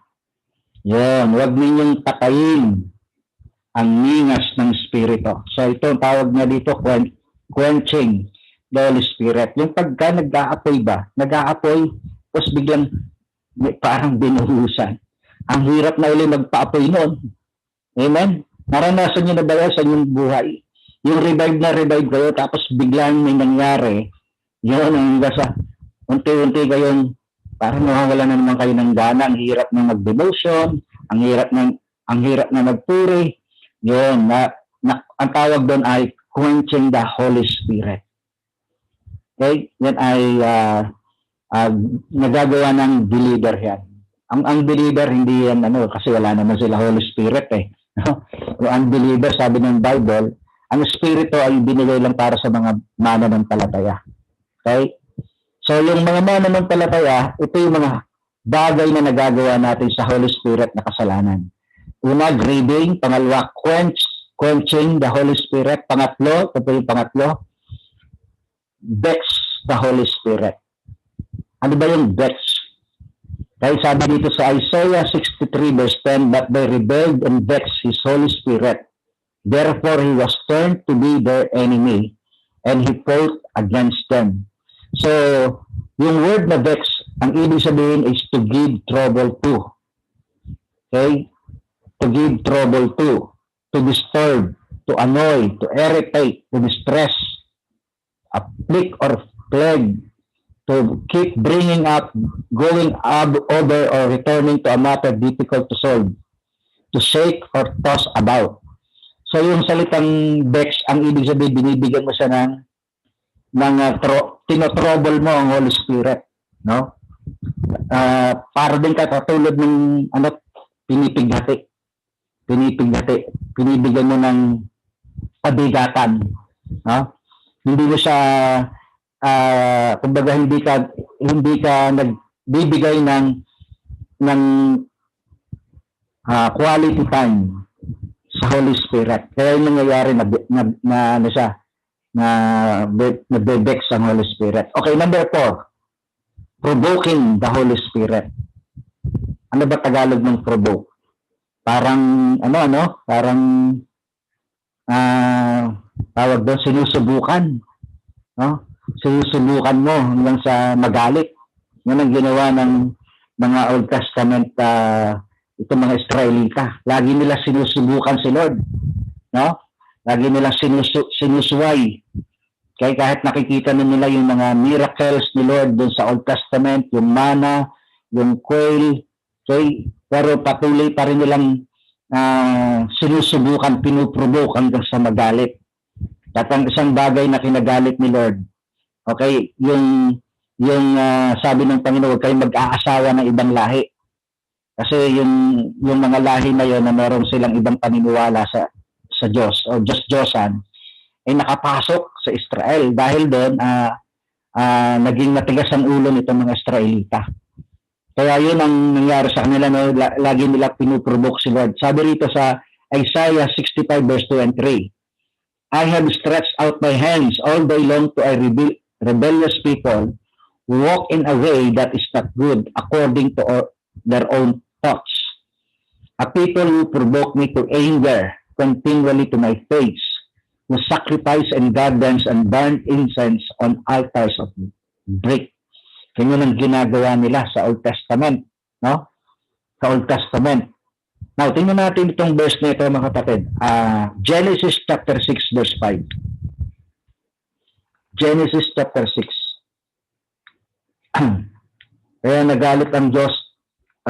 Yun, huwag ninyong patayin ang ningas ng Espiritu. So ito ang tawag na dito, quenching the Holy Spirit. Yung pagka nag-aapoy ba? Nag-aapoy, tapos biglang parang binuhusan. Ang hirap na ulit magpaapoy noon. Amen? Naranasan nyo na ba yan sa inyong buhay? Yung revive kayo, tapos biglang may nangyari, yun ang gasa. Unti-unti kayong parang nawawala na naman kayo ng gana, ang hirap na mag-devotion, ang hirap na magpuri. Yun, ang tawag doon ay quenching the Holy Spirit. Okay? Yan ay nagagawa ng believer yan. Ang believer, hindi yan, kasi wala naman sila Holy Spirit eh. Ang believer, sabi ng Bible, ang Espiritu ay binigay lang para sa mga mananampalataya. Okay? So, yung mga mananampalataya, ito yung mga bagay na nagagawa natin sa Holy Spirit na kasalanan. Una, grieving. Pangalawa, quenching the Holy Spirit. Pangatlo, ito yung pangatlo, vex the Holy Spirit. Ano ba yung vex? Kaya sabi dito sa Isaiah 63 verse 10, but they rebelled and vexed his Holy Spirit. Therefore, he was turned to be their enemy and he fought against them. So, yung word na vex, ang ibig sabihin is to give trouble to. Okay? To give trouble to disturb, to annoy, to irritate, to distress. afflict or plague, to keep bringing up, going over or returning to a matter difficult to solve, to shake or toss about. So yung salitang vex, ang ibig sabihin, binibigyan mo siya ng tinotrouble mo ang Holy Spirit, no? Para din katulad ng pinipighati, pinibigyan mo ng pabigatan, no? Hindi mo siya kumbaga hindi ka nagbibigay ng quality time sa Holy Spirit. Kaya yung nangyayari na siya, nagbe-vex ang Holy Spirit. Okay, number 4, provoking the Holy Spirit. Ano ba Tagalog ng provoke? Parang parang tawag doon, sinusubukan, no? Sinusubukan mo hanggang sa magalit. Yan ang ginawa ng mga Old Testament itong mga Israelita. Lagi nila sinusubukan si Lord, no? Lagi nila sinusuway. Kaya kahit nakikita na nila yung mga miracles ni Lord dun sa Old Testament, yung manna, yung quail, okay? Pero patuloy pa rin nilang sinusubukan, pinuprovoke hanggang sa magalit. At ang isang bagay na kinagalit ni Lord, okay, yung sabi ng Panginoon, huwag kayong mag-aasawa ng ibang lahi. Kasi yung mga lahi na yon na meron silang ibang paniniwala sa Diyos o Diyos-Diyosan, ay nakapasok sa Israel dahil doon naging matigas ang ulo nitong mga Israelita. Kaya yun ang nangyari sa kanila, no? Lagi nila pinuprovoke si Lord. Sabi rito sa Isaiah 65 verse 2 and 3, I have stretched out my hands all day long to a rebellious people who walk in a way that is not good according to their own thoughts. A people who provoke me to anger continually to my face, who sacrifice in gardens and burn incense on altars of brick. Ganyan ang ginagawa nila sa Old Testament, no? Sa Old Testament. Now, tingnan natin itong verse na ito, mga kapatid. Genesis chapter 6 verse 5. Genesis chapter 6. Kaya nagalit ang Diyos.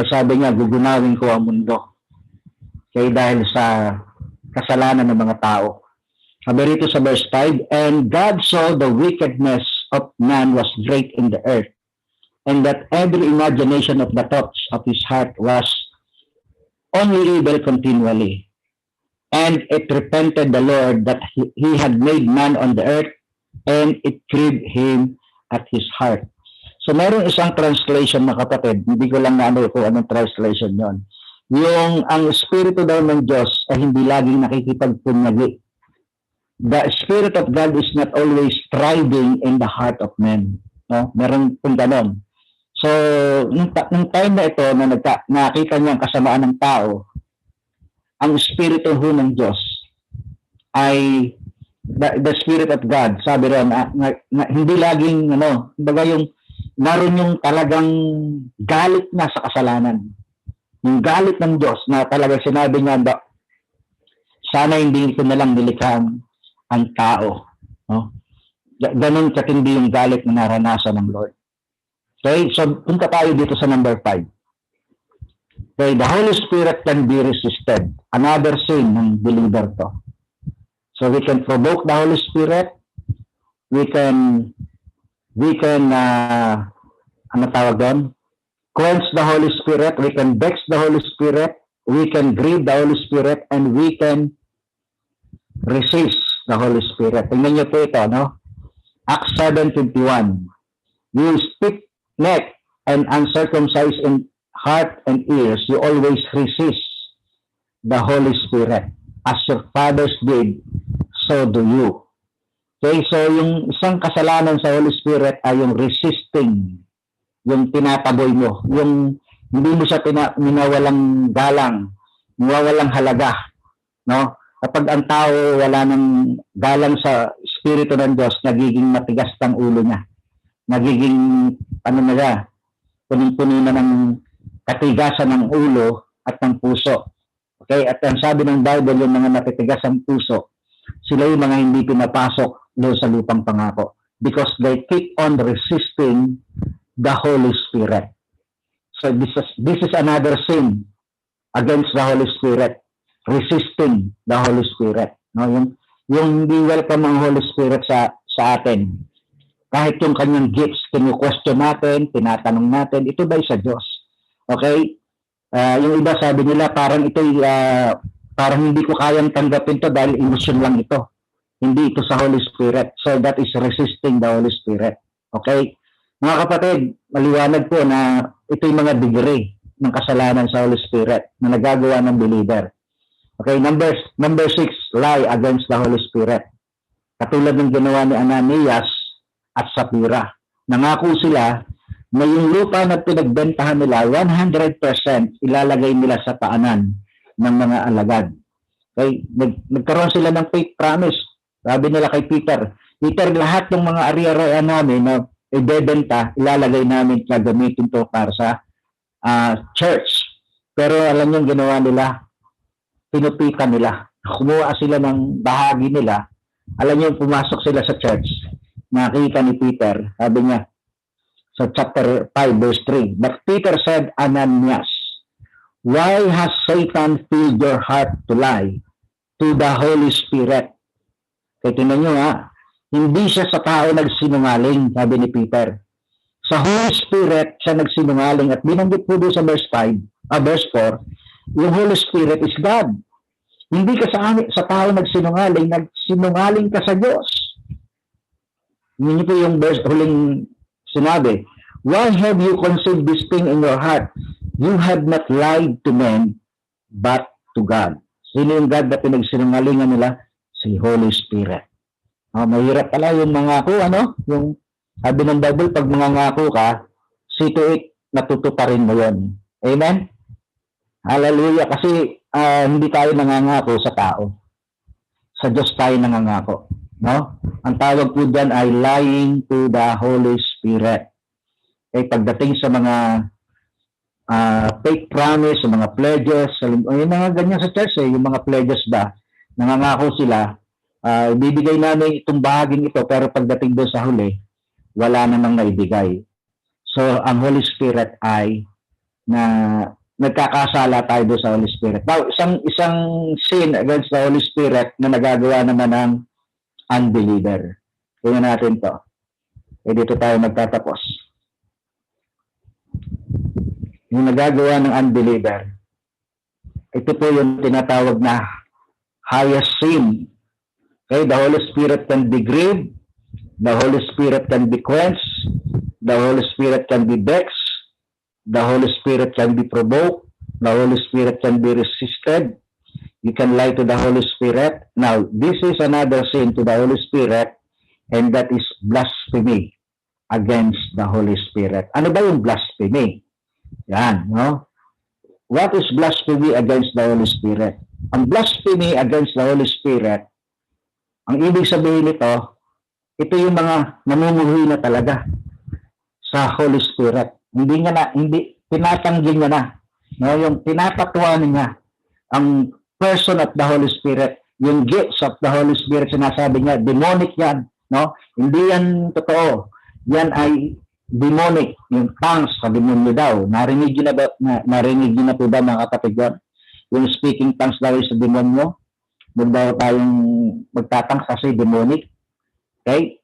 Sabi niya, gugunawin ko ang mundo. Kaya dahil sa kasalanan ng mga tao. Sabi rito sa verse 5, and God saw the wickedness of man was great in the earth, and that every imagination of the thoughts of his heart was only evil continually. And it repented the Lord that he had made man on the earth, and it grieved him at his heart. So meron isang translation, mga kapatid, hindi ko lang naano kung anong translation yon. Yung ang Espiritu daw ng Diyos ay hindi laging nakikipagpunyagi. The Spirit of God is not always striving in the heart of men. No? Meron pong ganon. So, nung time na ito, na nakita niya ang kasamaan ng tao, ang Espiritu ng Diyos ay the Spirit of God, sabi rin, hindi laging, baga yung, naroon yung talagang galit na sa kasalanan. Yung galit ng Diyos na talagang sinabi niya, sana hindi ko nalang nilikha ang tao. No? Ganun katindi yung galit na naranasan ng Lord. Okay, so punta tayo dito sa number 5. Okay, the Holy Spirit can be resisted. Another sin ng believer to. So we can provoke the Holy Spirit. We can ano tawag doon? Quench the Holy Spirit. We can vex the Holy Spirit. We can grieve the Holy Spirit. And we can resist the Holy Spirit. Tingnan niyo po ito, no? Acts 7:51. You speak neck and uncircumcised in heart and ears, you always resist the Holy Spirit. As your fathers did, so do you. Okay, so yung isang kasalanan sa Holy Spirit ay yung resisting, yung tinataboy mo, yung hindi mo siya minawalang galang, minawalang halaga. No? Kapag ang tao wala ng galang sa Espiritu ng Diyos, nagiging matigas ang ulo niya. Nagiging, punin-punin na ng katigasan ng ulo at ng puso. Okay? At ang sabi ng Bible, yung mga natitigas ang puso, sila yung mga hindi pinapasok doon sa lupang pangako. because they keep on resisting the Holy Spirit. So this is another sin against the Holy Spirit, resisting the Holy Spirit. No, yung hindi welcome ang Holy Spirit sa atin. Kahit yung kanyang gifts, kinu-question natin, tinatanong natin, ito ba'y sa Diyos? Okay? Yung iba sabi nila, parang ito, parang hindi ko kayang tanggapin to dahil illusion lang ito. Hindi ito sa Holy Spirit. So that is resisting the Holy Spirit. Okay? Mga kapatid, maliwanag po na ito yung mga degree ng kasalanan sa Holy Spirit na nagagawa ng believer. Okay, number 6, lie against the Holy Spirit. Katulad ng ginawa ni Ananias at Sapphira. Nangako sila na yung lupa na pinagbentahan nila, 100% ilalagay nila sa paanan ng mga alagad. Okay, nagkaroon sila ng faith promise. Sabi nila kay Peter, lahat ng mga ari-arian namin na ibebenta, ilalagay namin, gagamitin to para sa church. Pero alam niyo ginawa nila, pinupitan nila. Kumuha sila ng bahagi nila. Alam niyo, pumasok sila sa church. Nakita ni Peter, sabi niya, sa chapter 5, verse 3, But Peter said, Ananias, why has Satan filled your heart to lie to the Holy Spirit? Kaya tingnan niyo hindi siya sa tao nagsinungaling, sabi ni Peter. Sa Holy Spirit siya nagsinungaling at binanggit po doon sa verse 4, yung Holy Spirit is God. Hindi ka sa tao nagsinungaling ka sa Diyos. Yun po yung verse huling sinabi. Why have you conceived this thing in your heart? You have not lied to men, but to God. Sino yung God na pinagsinungalingan nila? Si Holy Spirit. Mahirap pala yung mangako, yung sabi ng Bible, pag mangangako ka, see to it, natutuparin mo yun. Amen? Hallelujah. Kasi hindi tayo nangangako sa tao. Sa Diyos tayo nangangako. No? Ang tawag po dyan ay lying to the Holy Spirit. Pagdating sa mga fake promise, sa mga pledges, yung mga ganyan sa church, yung mga pledges ba, nangangako sila, ibibigay namin itong bahaging ito, pero pagdating doon sa huli, wala namang naibigay. So, ang Holy Spirit ay nagkakasala tayo doon sa Holy Spirit. Now, isang sin against the Holy Spirit na nagagawa naman ng unbeliever. Tingnan natin to. Dito tayo magtatapos. Yung nagagawa ng unbeliever, ito po yung tinatawag na highest sin. Okay, the Holy Spirit can be grieved, the Holy Spirit can be quenched, the Holy Spirit can be vexed, the Holy Spirit can be provoked, the Holy Spirit can be resisted. You can lie to the Holy Spirit. Now, this is another sin to the Holy Spirit, and that is blasphemy against the Holy Spirit. Ano ba yung blasphemy? Yan, no? What is blasphemy against the Holy Spirit? Ang blasphemy against the Holy Spirit, ang ibig sabihin nito, ito yung mga namumuhi na talaga sa Holy Spirit. Hindi tinatanggi niya na. No, yung tinatatuan niya ang person of the Holy Spirit, yung gifts of the Holy Spirit, sinasabi niya, demonic yan. No? Hindi yan totoo. Yan ay demonic. Yung tongues sa demonyo daw. Narinig niyo na po ba mga kapatid yan? Yung speaking tongues daw sa demonyo, huwag daw tayong magtatangs kasi demonic. Okay?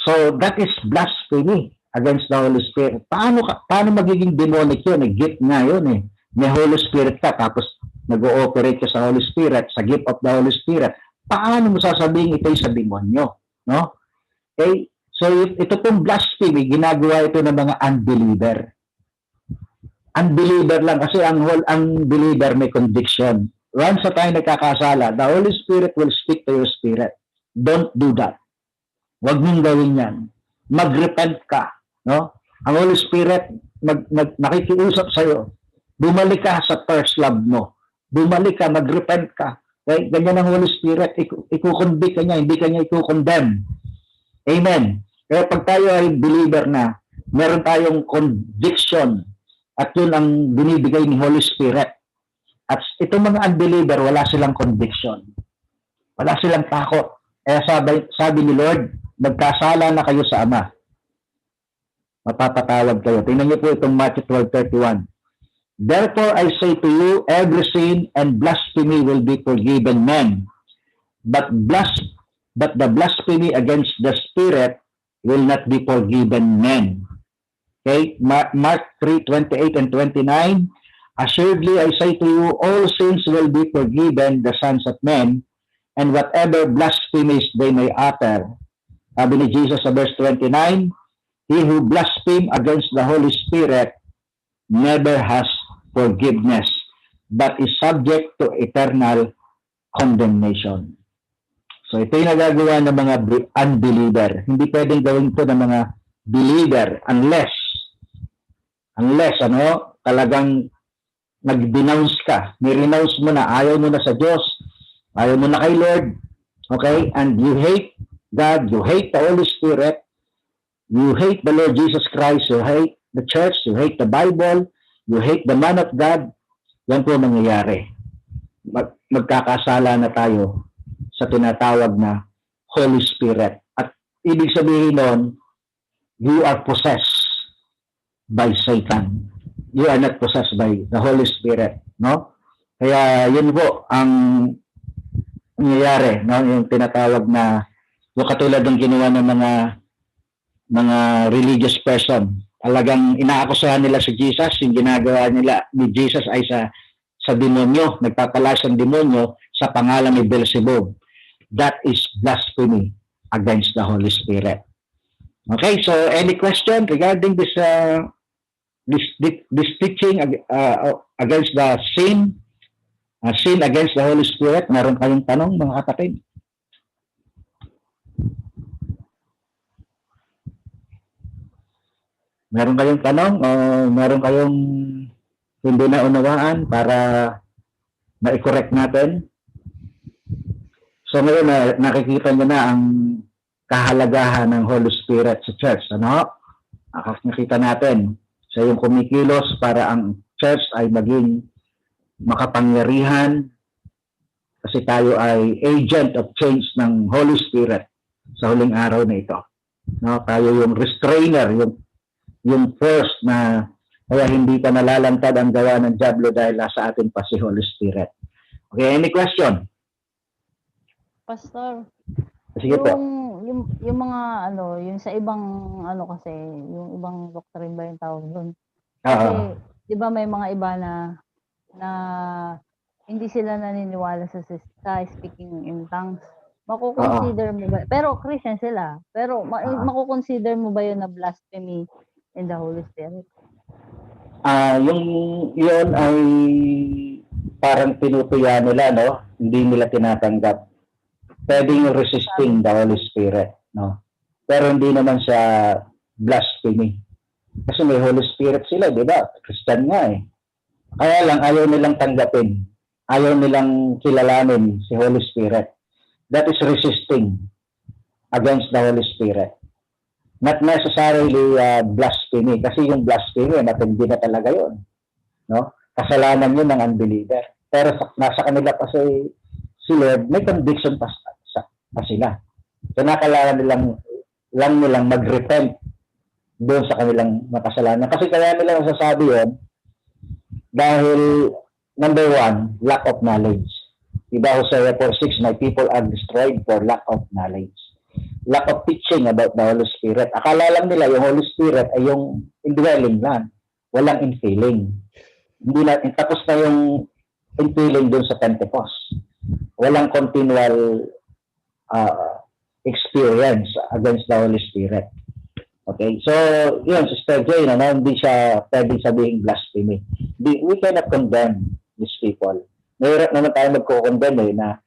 So, that is blasphemy against the Holy Spirit. Paano magiging demonic yun? Gift nga yun eh. May Holy Spirit ka, tapos nag-ooperate ka sa Holy Spirit, sa gift of the Holy Spirit. Paano mo sasabihin ito'y sa demonyo? No? Okay? So, ito pong blasphemy, ginagawa ito ng mga unbeliever. Unbeliever lang kasi ang believer may conviction. Once sa tayo nagkakasala, the Holy Spirit will speak to your spirit. Don't do that. Huwag mong gawin yan. Mag-repent ka. No? Ang Holy Spirit nakikiusap sa'yo. Bumalik ka sa first love mo. Bumalik ka, mag-repent ka. Okay? Ganyan ang Holy Spirit. Ikukonvict ka niya, hindi ka niya ikukondemn. Amen. Kaya pag tayo ay believer na, meron tayong conviction at yun ang binibigay ni Holy Spirit. At itong mga unbeliever, wala silang conviction. Wala silang takot. Kaya sabi ni Lord, nagkasala na kayo sa Ama, mapapatawad kayo. Tingnan niyo po itong Matthew 12:31. Therefore I say to you, every sin and blasphemy will be forgiven men, but the blasphemy against the Spirit will not be forgiven men. Okay? Mark 3:28 and 29. Assuredly I say to you, all sins will be forgiven the sons of men, and whatever blasphemies they may utter. Sabi ni Jesus sa verse 29, he who blaspheme against the Holy Spirit never has forgiveness, but is subject to eternal condemnation. So ito yung nagagawa ng mga unbeliever. Hindi pwedeng gawin ito ng mga believer unless talagang nag-denounce ka. Ni-renounce mo na, ayaw mo na sa Diyos, ayaw mo na kay Lord, okay? And you hate God, you hate the Holy Spirit, you hate the Lord Jesus Christ, you hate the church, you hate the Bible, you hate the man of God. Yan po mangyayari. Magkakasala na tayo sa tinatawag na Holy Spirit. At ibig sabihin nun, you are possessed by Satan. You are not possessed by the Holy Spirit, no? Kaya yun po ang nangyayari, no? Yung tinatawag na yung katulad ng ginawa ng mga religious person. Talagang inaakusahan nila si Jesus, yung ginagawa nila ni Jesus ay sa demonyo, nagpapalakas ng demonyo sa pangalan ni Beelzebub. That is blasphemy against the Holy Spirit. Okay, so any question regarding this teaching against the sin against the Holy Spirit? Meron kayong tanong, mga kapatid? Meron kayong tanong o meron kayong hindi na unawaan para ma-correct natin? So ngayon nakikita nyo na ang kahalagahan ng Holy Spirit sa church. Ano? Nakikita natin siya yung kumikilos para ang church ay maging makapangyarihan kasi tayo ay agent of change ng Holy Spirit sa huling araw na ito. No? Tayo yung restrainer, yung force na kaya hindi pa nalalantad ang gawa ng diablo dahil nasa atin pa si Holy Spirit. Okay, any question? Pastor, Sige po. yung mga yung sa ibang kasi, yung ibang doctrine ba yung tawag doon? Kasi, di ba may mga iba na hindi sila naniniwala sa speaking in tongues. Makukonsider mo ba? Pero Christian sila. Pero makukonsider mo ba yun na blasphemy in the Holy Spirit? Yun ay parang tinutuya nila, no? Hindi nila tinatanggap. Pwedeng resisting the Holy Spirit, no? Pero hindi naman siya blasphemy. Kasi may Holy Spirit sila, di ba? Christian nga eh. Kaya lang ayaw nilang tanggapin. Ayaw nilang kilalanin si Holy Spirit. That is resisting against the Holy Spirit. Not necessarily blasphemy. Kasi yung blasphemy, matindi na talaga yun. No? Kasalanan yun ng unbeliever. Pero nasa kanila kasi si Lord, may conviction pa sila. So nakalaman nilang mag-repent doon sa kanilang makasalanan. Kasi kaya nila masasabi yun dahil number one, lack of knowledge. Diba Hosea 4:6, my people are destroyed for lack of knowledge. Lack of teaching about the Holy Spirit. Akala lang nila yung Holy Spirit ay yung indwelling lang. Walang infilling. Tapos na yung infilling doon sa Pentecost. Walang continual experience against the Holy Spirit. Okay? So, yun, Sister Jane, hindi siya pwedeng sabihin blasphemy. We cannot condemn these people. Mahirap naman tayo magko-condemn na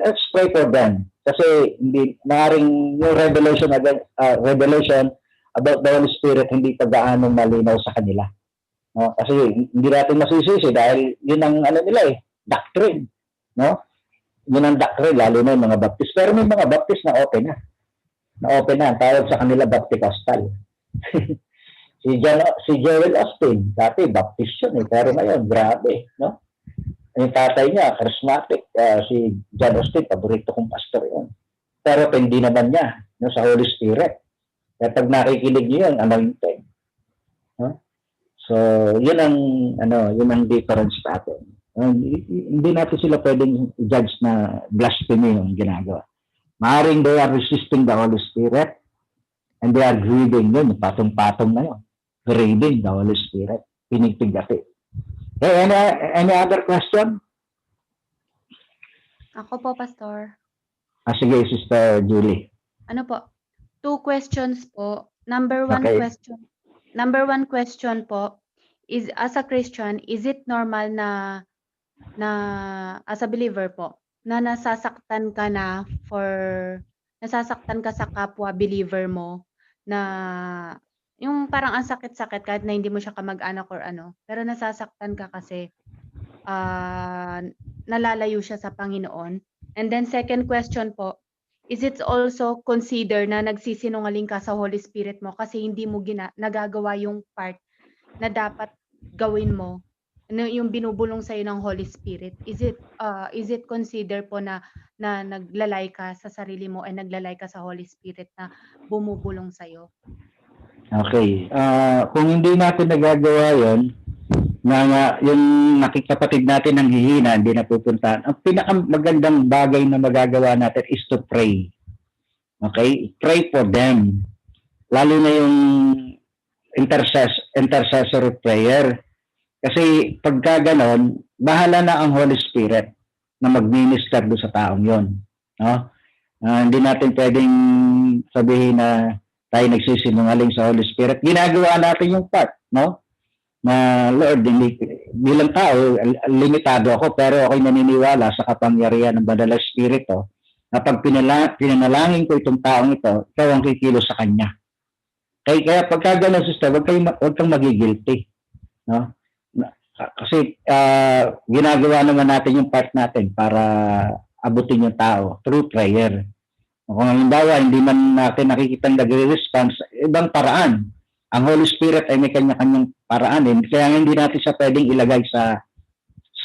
let's pray for them. Kasi hindi maaaring yung revelation about the Holy Spirit hindi pa gaano malinaw sa kanila. No? Kasi hindi natin masisisi dahil yun ang nila doctrine. No? Yun ang doctrine, lalo na yung mga Baptist. Pero may mga Baptist na open na. Ang tawag sa kanila Bapticostal. si Joel Austin, dati Baptist yun pero ngayon, grabe. No? Yung tatay niya, charismatic. Si John Austin, paborito kong pastor yun. Pero hindi naman niya no, sa Holy Spirit. Kaya pag nakikinig niyo yun, anointed. No? So, yun ang difference natin. Hindi natin sila pwedeng judge na blasphemy yung ginagawa. Maaring they are resisting the Holy Spirit and they are grieving yun, patong-patong na yun. Grieving the Holy Spirit. Pinigpigati. Okay, any other question? Ako po, Pastor. Sige, Sister Julie. Ano po? 2 questions po. Number one Okay. question po is, as a Christian, is it normal na as a believer po na nasasaktan ka sa kapwa believer mo, na yung parang ang sakit-sakit kahit na hindi mo siya kamag-anak or ano, pero nasasaktan ka kasi nalalayo siya sa Panginoon? And then second question po, is it also consider na nagsisinungaling ka sa Holy Spirit mo kasi hindi mo nagagawa yung part na dapat gawin mo, ano yung binubulong sa ng Holy Spirit? Is it consider po na naglalay ka sa sarili mo and naglalay ka sa Holy Spirit na bumubulong sa iyo? Okay. Kung hindi natin nagagawa yun, na yung nakikapatid natin ng hihina, hindi napupuntahan, ang pinakamagandang bagay na magagawa natin is to pray. Okay? Pray for them. Lalo na yung intercessory prayer. Kasi pagka ganon, bahala na ang Holy Spirit na mag-minister doon sa taong yon. No? Hindi natin pwedeng sabihin na tayo nagsisinungaling sa Holy Spirit. Ginagawa natin yung part, no? Na Lord, bilang tao, limitado ako, pero ako'y naniniwala sa kapangyarihan ng Banal na Espiritu na pag pinanalangin ko itong taong ito, ikaw ang kikilos sa kanya. Kaya pagka gano'n, sister, huwag kang magigilty. No? Kasi ginagawa naman natin yung part natin para abutin yung tao through prayer. Kung halimbawa, hindi man natin nakikitang nagre-response, ibang paraan. Ang Holy Spirit ay may kanya-kanyang paraan. Kaya hindi natin siya pwedeng ilagay sa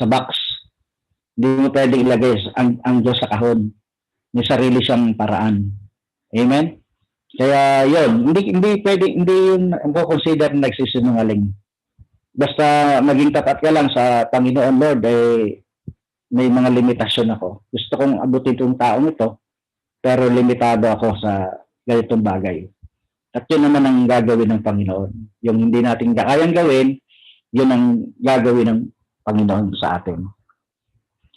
box. Hindi mo pwedeng ilagay ang Diyos sa kahon. May sarili siyang paraan. Amen? Kaya yun, hindi pwedeng, hindi yun ang consider na nagsisinungaling. Basta maging tapat ka lang sa Panginoon, Lord, may mga limitasyon ako. Gusto kong abutin itong taong ito, pero limitado ako sa ganitong bagay. At yun naman ang gagawin ng Panginoon. Yung hindi natin kayang gawin, yun ang gagawin ng Panginoon sa atin.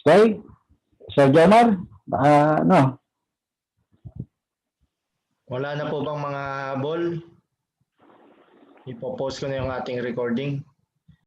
Okay? Sir Jomar, no? Wala na po bang mga habol? Ipopost ko na yung ating recording.